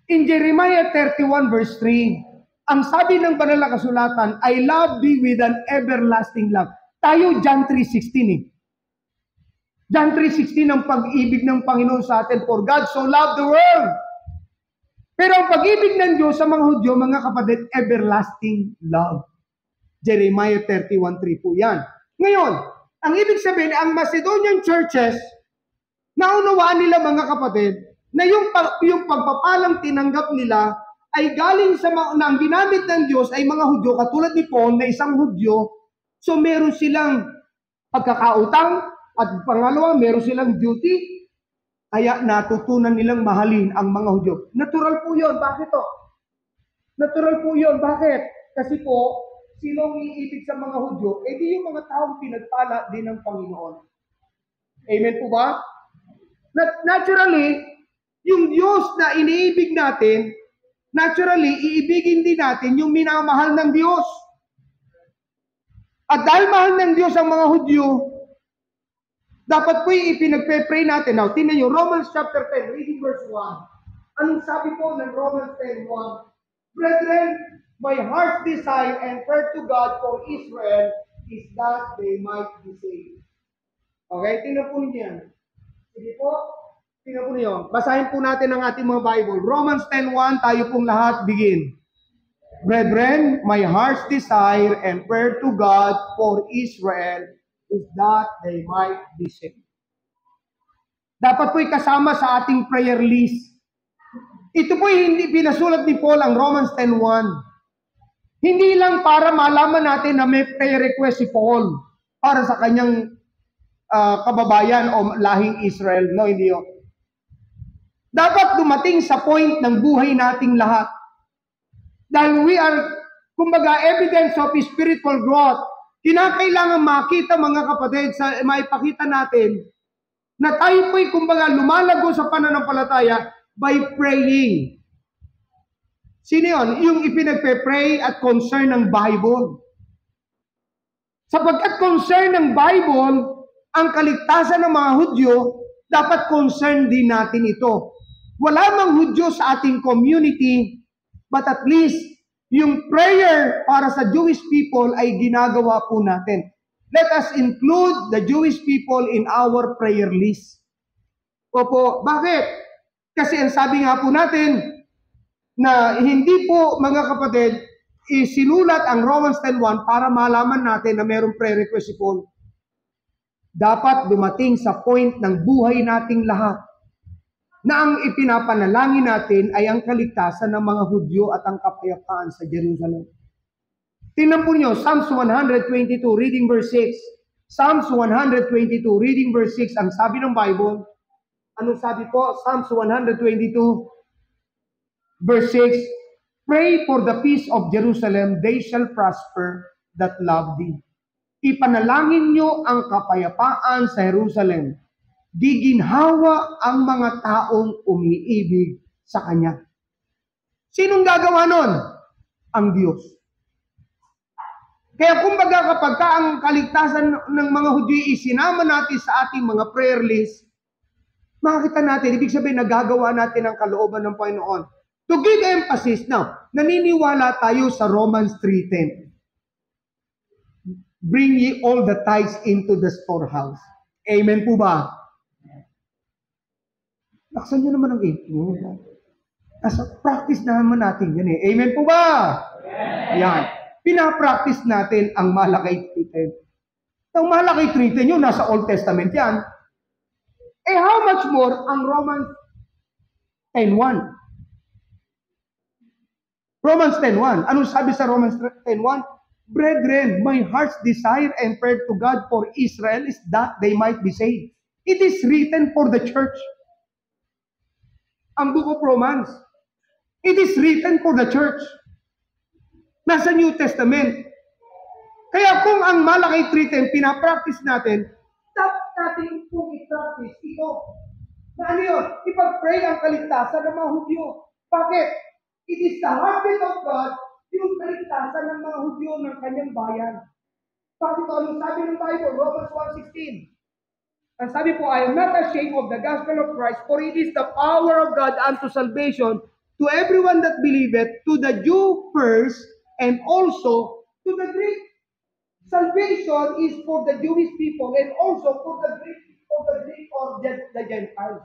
[SPEAKER 3] In Jeremiah 31 verse 3, ang sabi ng banal na kasulatan, I love thee with an everlasting love. Tayo, John 3:16 eh. John 3:16 ang pag-ibig ng Panginoon sa atin, for God so loved the world. Pero ang pag-ibig ng Diyos sa mga Hudyo, mga kapatid, everlasting love. Jeremiah 31:3 po yan. Ngayon, ang ibig sabihin, ang Macedonian churches, naunawaan nila, mga kapatid, na yung pagpapalang tinanggap nila ay galing sa na ang ginamit ng Diyos ay mga Hudyo, katulad ni Paul na isang Hudyo, so meron silang pagkakautang, at pangalawa, meron silang duty, kaya natutunan nilang mahalin ang mga Hudyo. Natural po yun. Bakit to? Natural po yun. Bakit? Kasi po, sinong iibig sa mga Hudyo? Eh di yung mga taong pinagpala din ng Panginoon. Amen po ba? Naturally, yung Diyos na iniibig natin, naturally, iibigin din natin yung minamahal ng Diyos. At dahil mahal ng Diyos ang mga Hudyo, dapat po yung ipinagpe-pray natin. Now, tingnan nyo, Romans chapter 10, reading verse 1. Anong sabi po ng Romans 10:1? Brethren, my heart's desire and prayer to God for Israel is that they might be saved. Okay, tingnan po niyo yan. Sige po, tingnan po niyo. Basahin po natin ang ating mga Bible. Romans 10:1, tayo pong lahat, begin. Brethren, my heart's desire and prayer to God for Israel is that they might be saved. Dapat po'y kasama sa ating prayer list. Ito po'y hindi pinasulat ni Paul ang Romans 10:1. Hindi lang para malaman natin na may prayer request si Paul para sa kanyang kababayan o lahing Israel. No, hindi yun. Dapat dumating sa point ng buhay nating lahat. Dahil we are, kumbaga, evidence of spiritual growth. Kinakailangan makita, mga kapatid, sa maipakita natin na tayo po'y kumbaga lumalago sa pananampalataya by praying. Sino yun? Yung ipinagpe-pray at concern ng Bible. Sapagkat concern ng Bible, ang kaligtasan ng mga Hudyo, dapat concern din natin ito. Wala mang Hudyo sa ating community, but at least yung prayer para sa Jewish people ay ginagawa po natin. Let us include the Jewish people in our prayer list. Opo, bakit? Kasi ang sabi nga po natin na hindi po, mga kapatid, isinulat ang Romans 10:1 para malaman natin na mayroong prayer request si Paul. Dapat dumating sa point ng buhay nating lahat na ang ipinapanalangin natin ay ang kaligtasan ng mga Hudyo at ang kapayapaan sa Jerusalem. Tingnan po niyo, Psalms 122, reading verse 6. Psalms 122, reading verse 6, ang sabi ng Bible. Ano sabi po? Psalms 122, verse 6. Pray for the peace of Jerusalem, they shall prosper that love thee. Ipanalangin niyo ang kapayapaan sa Jerusalem. Di ginhawa ang mga taong umiibig sa Kanya. Sinong gagawa nun? Ang Diyos. Kaya kumbaga kapag ang kaligtasan ng mga Hudyo isinama natin sa ating mga prayer list, makikita natin, ibig sabihin nagagawa natin ang kalooban ng Panginoon. To give emphasis, now, naniniwala tayo sa Romans 3:10. Bring ye all the tithes into the storehouse. Amen po ba? Laksan nyo naman ang amen. Nasa practice naman natin yan eh. Amen po ba? Yan. Pinapractice natin ang Malakay 3:10. Ang Malakay 3:10 yun, nasa Old Testament yan. Eh how much more ang Romans 10:1? Romans 10:1. Anong sabi sa Romans 10:1? Brethren, my heart's desire and prayer to God for Israel is that they might be saved. It is written for the church. Ang book of Romans. It is written for the church. Nasa New Testament. Kaya kung ang Malakay 3:10 pinapractice natin, dapat natin kung i-practice ito. Na ano yun? Ipag-pray ang kaligtasan ng mga Hudyo. Bakit? It is the heartbeat of God, yung kaligtasan ng mga Hudyo ng kanyang bayan. Bakit ito? Anong sabi ng Bible? Romans 1:16. Ang sabi po, I am not ashamed of the gospel of Christ, for it is the power of God unto salvation to everyone that believeth, to the Jew first, and also to the Greek. Salvation is for the Jewish people and also for the Greek or the Gentiles.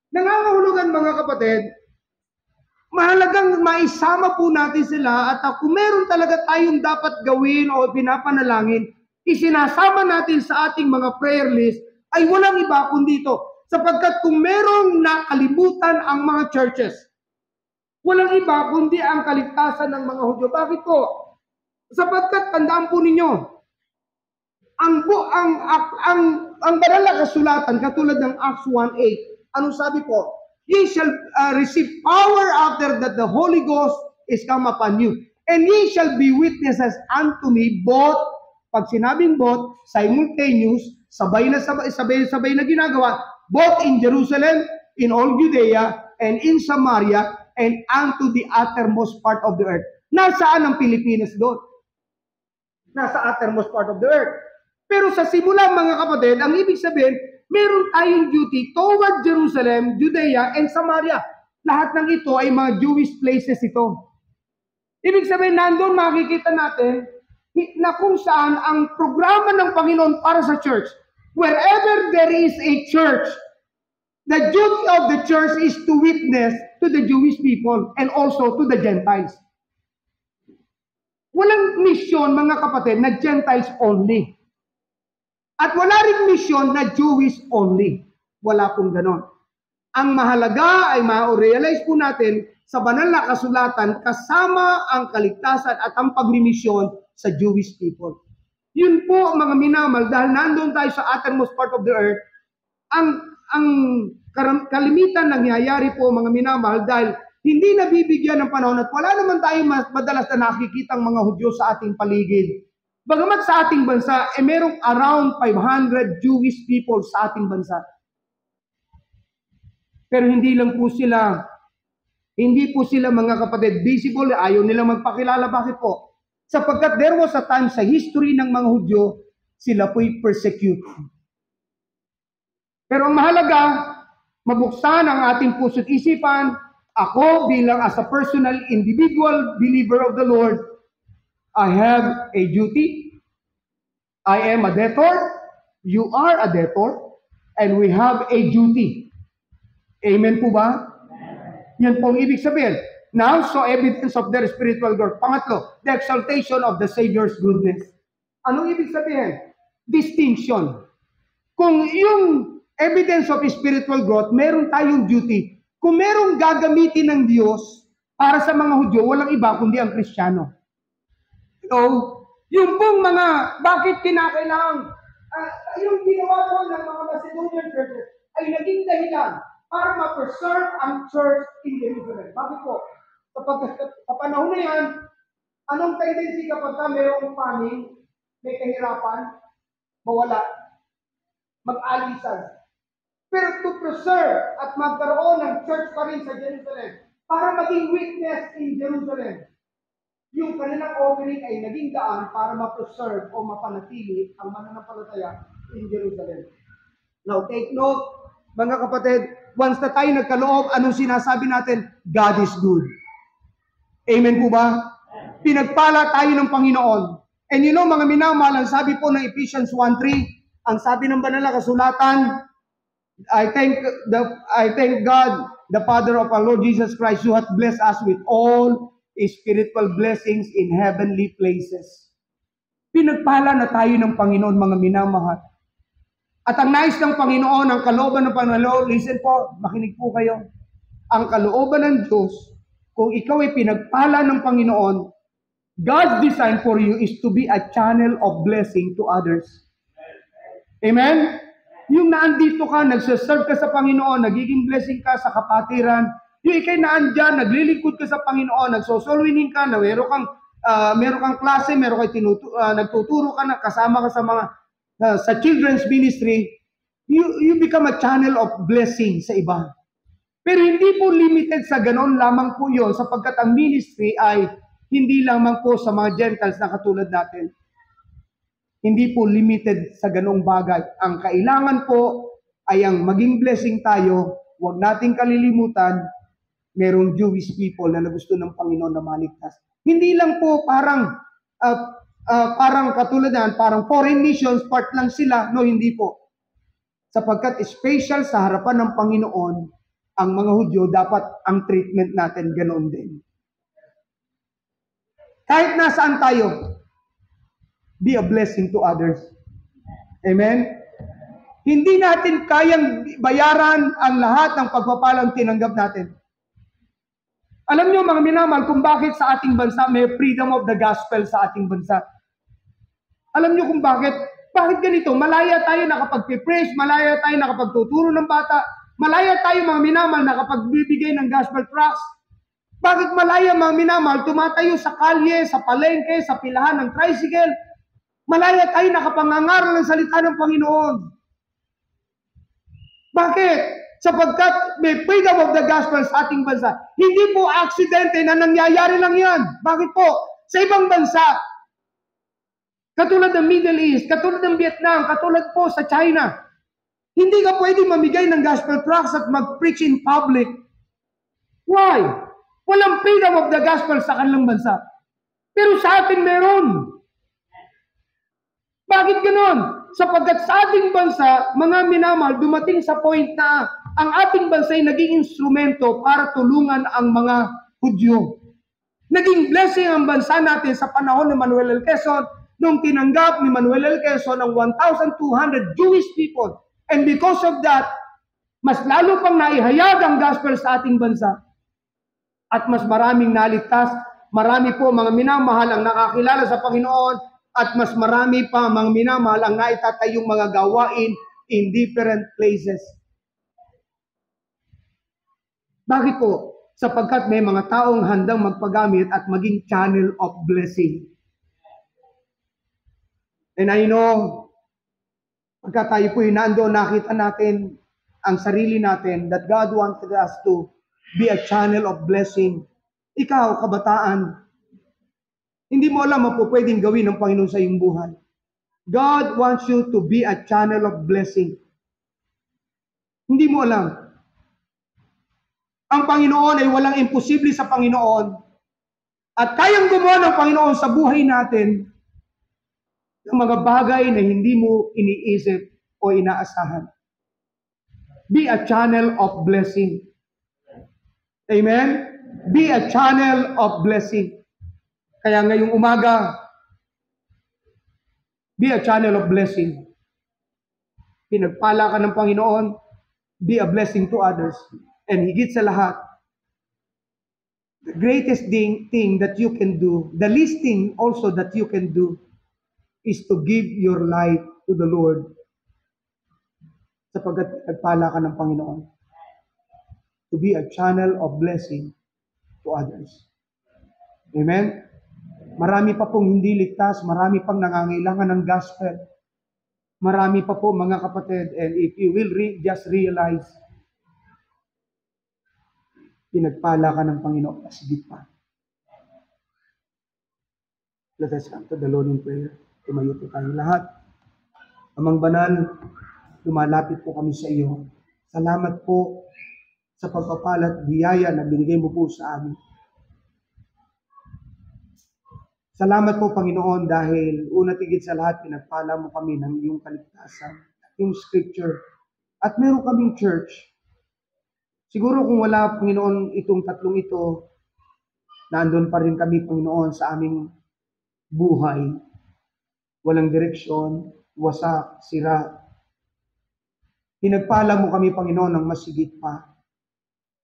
[SPEAKER 3] Nangangahulugan mga kapatid, mahalagang maisama po natin sila at kung meron talaga tayong dapat gawin o pinapanalangin, isinasama natin sa ating mga prayer list ay walang iba kundi ito. Sapagkat kung merong nakalimutan ang mga churches, walang iba kundi ang kaligtasan ng mga Hudyo. Bakit po? Sapagkat tandaan po ninyo, ang banal na kasulatan katulad ng Acts 1:8, anong sabi po? Ye shall receive power after that the Holy Ghost is come upon you. And ye shall be witnesses unto me both, pag sinabing both, simultaneous, sabay na ginagawa, both in Jerusalem, in all Judea, and in Samaria, and unto the uttermost part of the earth. Nasaan ang Pilipinas doon? Nasa uttermost part of the earth. Pero sa simula mga kapatid, ang ibig sabihin, meron tayong duty toward Jerusalem, Judea, and Samaria. Lahat ng ito ay mga Jewish places ito. Ibig sabihin, nandun makikita natin na kung saan ang programa ng Panginoon para sa church. Wherever there is a church, the duty of the church is to witness to the Jewish people and also to the Gentiles. Walang misyon, mga kapatid, na Gentiles only. At wala rin misyon na Jewish only. Wala pong ganon. Ang mahalaga ay ma-realize po natin sa banal na kasulatan kasama ang kaligtasan at ang pagmimisyon sa Jewish people. Yun po mga minamahal, dahil nandun tayo sa uttermost part of the earth, ang kalimitan nangyayari po mga minamahal dahil hindi nabibigyan ng panahon at wala naman tayong madalas na nakikita ang mga Hudyo sa ating paligid. Bagamat sa ating bansa, merong around 500 Jewish people sa ating bansa. Pero hindi po sila mga kapatid visible, ayaw nilang magpakilala. Bakit po? Sapagkat there was a time sa history ng mga Hudyo, sila po'y persecute. Pero ang mahalaga, mabuksan ang ating puso't isipan. Ako bilang as a personal individual believer of the Lord, I have a duty. I am a debtor. You are a debtor. And we have a duty. Amen po ba? Yan po ang ibig sabihin. Now, so evidence of their spiritual growth. Pangatlo, the exaltation of the Savior's goodness. Anong ibig sabihin? Distinction. Kung yung evidence of spiritual growth, meron tayong duty. Kung merong gagamitin ng Diyos para sa mga Hudyo, walang iba kundi ang Kristiyano. So, yung pong mga, bakit kinakailangan, yung ginawa po ng mga Macedonian churches ay naging dahilan para ma-preserve ang church in Jerusalem. Bakit po? Sa panahon na yan, anong tendency kapag mayroong famine, may kahirapan, mawala, mag-alisan. Pero to preserve at magkaroon ng church pa rin sa Jerusalem para maging witness in Jerusalem, yung kanilang offering ay naging daan para ma-preserve o mapanatili ang mananampalataya in Jerusalem. Now, take note, mga kapatid, once na tayo nagkaloob, anong sinasabi natin? God is good. Amen po ba? Pinagpala tayo ng Panginoon. And you know, mga minamahal, ang sabi po ng Ephesians 1:3, ang sabi ng banal na kasulatan, I thank God, the Father of our Lord Jesus Christ, who hath blessed us with all spiritual blessings in heavenly places. Pinagpala na tayo ng Panginoon, mga minamahal. At ang nais ng Panginoon, ang kalooban ng Panginoon, listen po, makinig po kayo. Ang kalooban ng Diyos, kung ikaw ay pinagpala ng Panginoon, God's design for you is to be a channel of blessing to others. Amen? Yung naandito ka, nagsaserve ka sa Panginoon, nagiging blessing ka sa kapatiran, yung ikay naandyan, naglilingkod ka sa Panginoon, nagsosoul winning ka, na meron kang klase, meron kang nagtuturo ka na, kasama ka sa mga sa children's ministry, you become a channel of blessing sa iba. Pero hindi po limited sa ganon lamang po yun, sapagkat ang ministry ay hindi lamang po sa mga Gentiles na katulad natin. Hindi po limited sa ganong bagay. Ang kailangan po ay ang maging blessing tayo. Huwag nating kalilimutan, merong Jewish people na gusto ng Panginoon na maligtas. Hindi lang po parang katulad yan, parang foreign nations, part lang sila. No, hindi po. Sapagkat special sa harapan ng Panginoon, ang mga Hudyo, dapat ang treatment natin ganoon din. Kahit nasaan tayo, be a blessing to others. Amen? Hindi natin kayang bayaran ang lahat ng pagpapalang tinanggap natin. Alam niyo mga minamahal kung bakit sa ating bansa may freedom of the gospel sa ating bansa. Alam niyo kung bakit? Bakit ganito? Malaya tayo nakapag-preach, malaya tayo nakapagtuturo ng bata, malaya tayo mga minamahal nakapagbibigay ng gospel tracts. Bakit malaya mga minamahal tumatayo sa kalye, sa palengke, sa pilahan ng tricycle? Malaya tayo nakapangangaral ng salita ng Panginoon. Bakit? Sapagkat may freedom of the gospel sa ating bansa. Hindi po aksidente na nangyayari lang yan. Bakit po? Sa ibang bansa, katulad ng Middle East, katulad ng Vietnam, katulad po sa China, hindi ka pwede mamigay ng gospel tracts at mag-preach in public. Why? Walang freedom of the gospel sa kanilang bansa. Pero sa atin meron. Bakit ganon? Sapagkat sa ating bansa, mga minamahal, dumating sa point na ang ating bansa ay naging instrumento para tulungan ang mga Hudyo. Naging blessing ang bansa natin sa panahon ni Manuel L. Quezon nung tinanggap ni Manuel L. Quezon ang 1,200 Jewish people. And because of that, mas lalo pang naihayag ang gospel sa ating bansa. At mas maraming naligtas, marami po mga minamahal ang nakakilala sa Panginoon, at mas marami pa mga minamahal ang naitatayong mga gawain in different places. Bakit po? Sapagkat may mga taong handang magpagamit at maging channel of blessing. And I know, pagka tayo po nandoon, nakita natin ang sarili natin that God wanted us to be a channel of blessing. Ikaw, kabataan, hindi mo alam ang po pwedeng gawin ng Panginoon sa iyong buhay. God wants you to be a channel of blessing. Hindi mo alam. Ang Panginoon ay walang imposible sa Panginoon. At kayang gumawa ng Panginoon sa buhay natin ng mga bagay na hindi mo iniisip o inaasahan. Be a channel of blessing. Amen? Be a channel of blessing. Kaya ngayong umaga, be a channel of blessing. Pinagpala ka ng Panginoon, be a blessing to others. And higit sa lahat, the greatest thing that you can do, the least thing also that you can do, is to give your life to the Lord. Sapagkat pinagpala ka ng Panginoon. To be a channel of blessing to others. Amen? Marami pa pong hindi ligtas, marami pang nangangailangan ng gospel. Marami pa po mga kapatid, and if you will just realize, pinagpala ka ng Panginoon, masigit pa. Let us come to the Lord in prayer. Tumayo po tayong lahat. Amang banal, lumalapit po kami sa iyo. Salamat po sa pagpapalat biyaya na binigay mo po sa amin. Salamat po, Panginoon, dahil una tigit sa lahat, pinagpala mo kami ng iyong kaligtasan, yung scripture, at meron kaming church. Siguro kung wala, Panginoon, itong tatlong ito, nandun pa rin kami, Panginoon, sa aming buhay. Walang direksyon, wasak, sira. Pinagpala mo kami, Panginoon, ng masigit pa.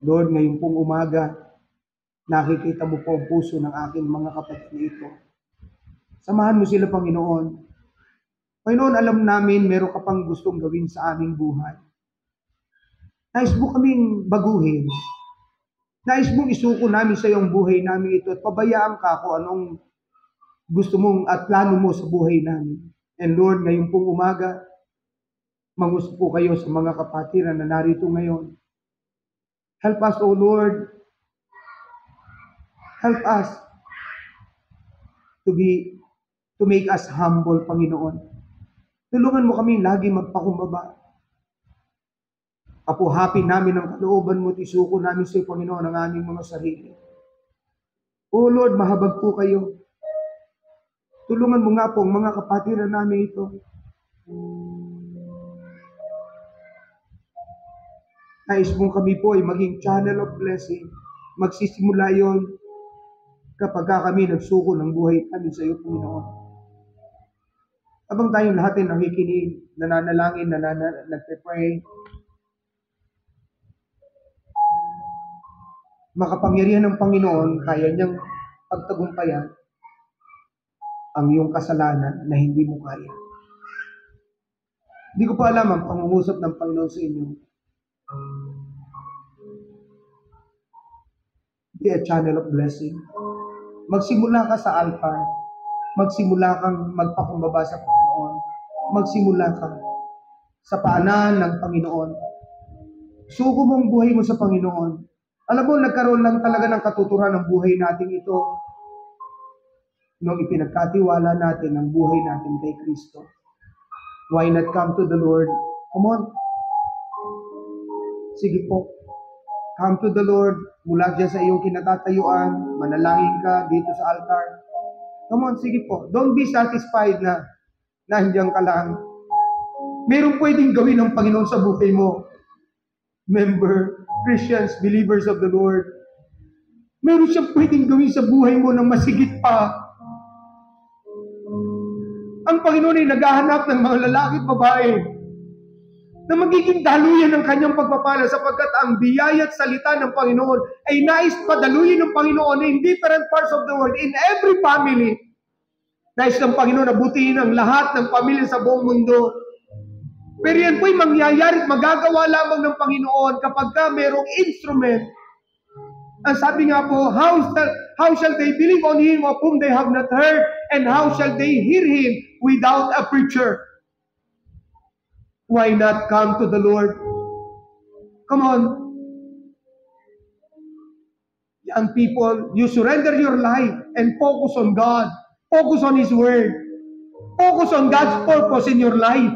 [SPEAKER 3] Lord, ngayon pong umaga, nakikita mo po ang puso ng aking mga kapatid nito. Samahan mo sila, Panginoon. Panginoon, alam namin meron ka pang gustong gawin sa aming buhay. Nais mo kaming baguhin. Nais mong isuko namin sa iyong buhay namin ito at pabayaan ka kung anong gusto mong at plano mo sa buhay namin. And Lord, ngayon pong umaga, mangusto po kayo sa mga kapatiran na narito ngayon. Help us, O Lord. Help us to make us humble, Panginoon. Tulungan mo kami lagi magpakumbaba. Kapuhapin namin ang kalooban mo at isuko namin sa iyo, Panginoon, ang aming mga sarili. O Lord, mahabag po kayo. Tulungan mo nga po ang mga kapatiran namin ito. Nais mong kami po ay maging channel of blessing. Magsisimula yon kapag kami nagsuko ng buhay namin sa iyo, Panginoon. Habang tayong lahat ay nakikinig, nananalangin, nagpe-pray, makapangyarihan ng Panginoon, kaya niyang pagtagumpayan ang iyong kasalanan na hindi mo kaya. Hindi ko pa alam ang pangungusap ng Panginoon sa inyo. Be a channel of blessing. Magsimula ka sa altar. Magsimula kang magpakumbaba sa Panginoon. Magsimula ka sa paanan ng Panginoon. Suko mo ang buhay mo sa Panginoon. Alam mo, nagkaroon lang talaga ng katuturan ng buhay natin ito nung ipinagkatiwala natin ang buhay natin kay Kristo. Why not come to the Lord? Come on. Sige po. Come to the Lord. Mula dyan sa iyong kinatatayuan. Manalangin ka dito sa altar. Come on, sige po. Don't be satisfied na nandiyan ka lang. Merong pwedeng gawin ng Panginoon sa buhay mo. Member, Christians, believers of the Lord. Meron siyang pwedeng gawin sa buhay mo ng masigit pa. Ang Panginoon ay naghahanap ng mga lalaki at babae na magiging daluyan ng kanyang pagpapala sapagkat ang biyaya at salita ng Panginoon ay nais padaluyin ng Panginoon in different parts of the world, in every family. Nais ng Panginoon na butihin ang lahat ng pamilya sa buong mundo. Pero yan po'y mangyayari at magagawa lamang ng Panginoon kapag ka merong instrument. Ang sabi nga po, how shall they believe on Him of whom they have not heard, and how shall they hear Him without a preacher? Why not come to the Lord? Come on. Young people, you surrender your life and focus on God. Focus on His Word. Focus on God's purpose in your life.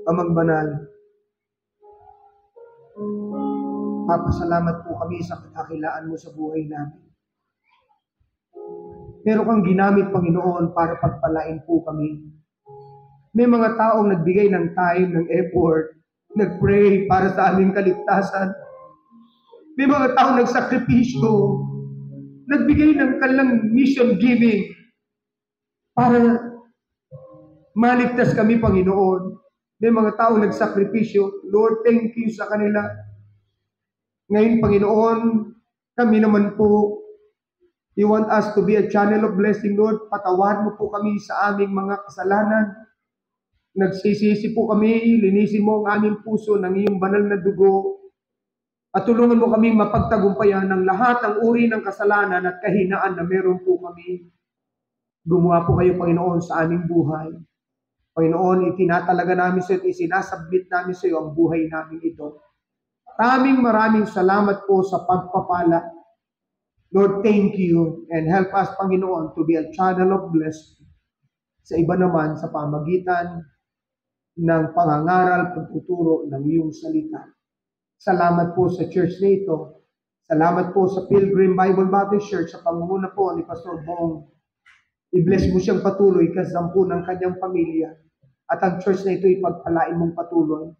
[SPEAKER 3] Amang banal, papasalamat po kami sa kadakilaan mo sa buhay namin. Meron kang ginamit, Panginoon, para pagpalain po kami. May mga taong nagbigay ng time, ng effort, nag-pray para sa aming kaligtasan. May mga taong nagsakripisyo, nagbigay ng kanilang mission giving para maligtas kami, Panginoon. May mga taong nagsakripisyo. Lord, thank you sa kanila. Ngayon, Panginoon, kami naman po, you want us to be a channel of blessing, Lord. Patawarin mo po kami sa aming mga kasalanan. Nagsisisi po kami, linisin mo ang aming puso ng iyong banal na dugo. At tulungan mo kami mapagtagumpayan ng lahat ng uri ng kasalanan at kahinaan na meron po kami. Gumawa po kayo, Panginoon, sa aming buhay. Panginoon, itinatalaga namin sa iyo at isinasubmit namin sa iyo ang buhay namin ito. Maraming salamat po sa pagpapala. Lord, thank you and help us, Panginoon, to be a channel of blessing sa iba naman sa pamagitan ng pangangaral, pagtuturo ng iyong salita. Salamat po sa church na ito. Salamat po sa Pilgrim Bible Baptist Church sa pangunguna po ni Pastor Bong. I-bless mo siyang patuloy kasampu ng kanyang pamilya at ang church na ito ipagpalain mong patuloy.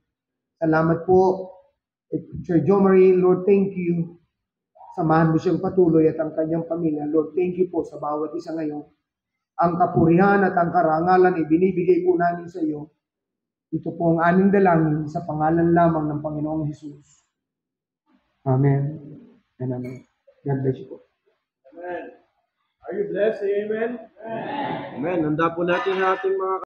[SPEAKER 3] Salamat po, Sir Jo Marie. Lord, thank you. Samahan mo siyang patuloy at ang kanyang pamilya. Lord, thank you po sa bawat isa ngayon. Ang kapurihan at ang karangalan ay binibigay po namin sa iyo. Ito po ang aming dalangin sa pangalan lamang ng Panginoong Hesus. Amen and amen. God bless you po.
[SPEAKER 4] Amen. Are you blessed? Say amen? Amen. Handa po natin ang ating mga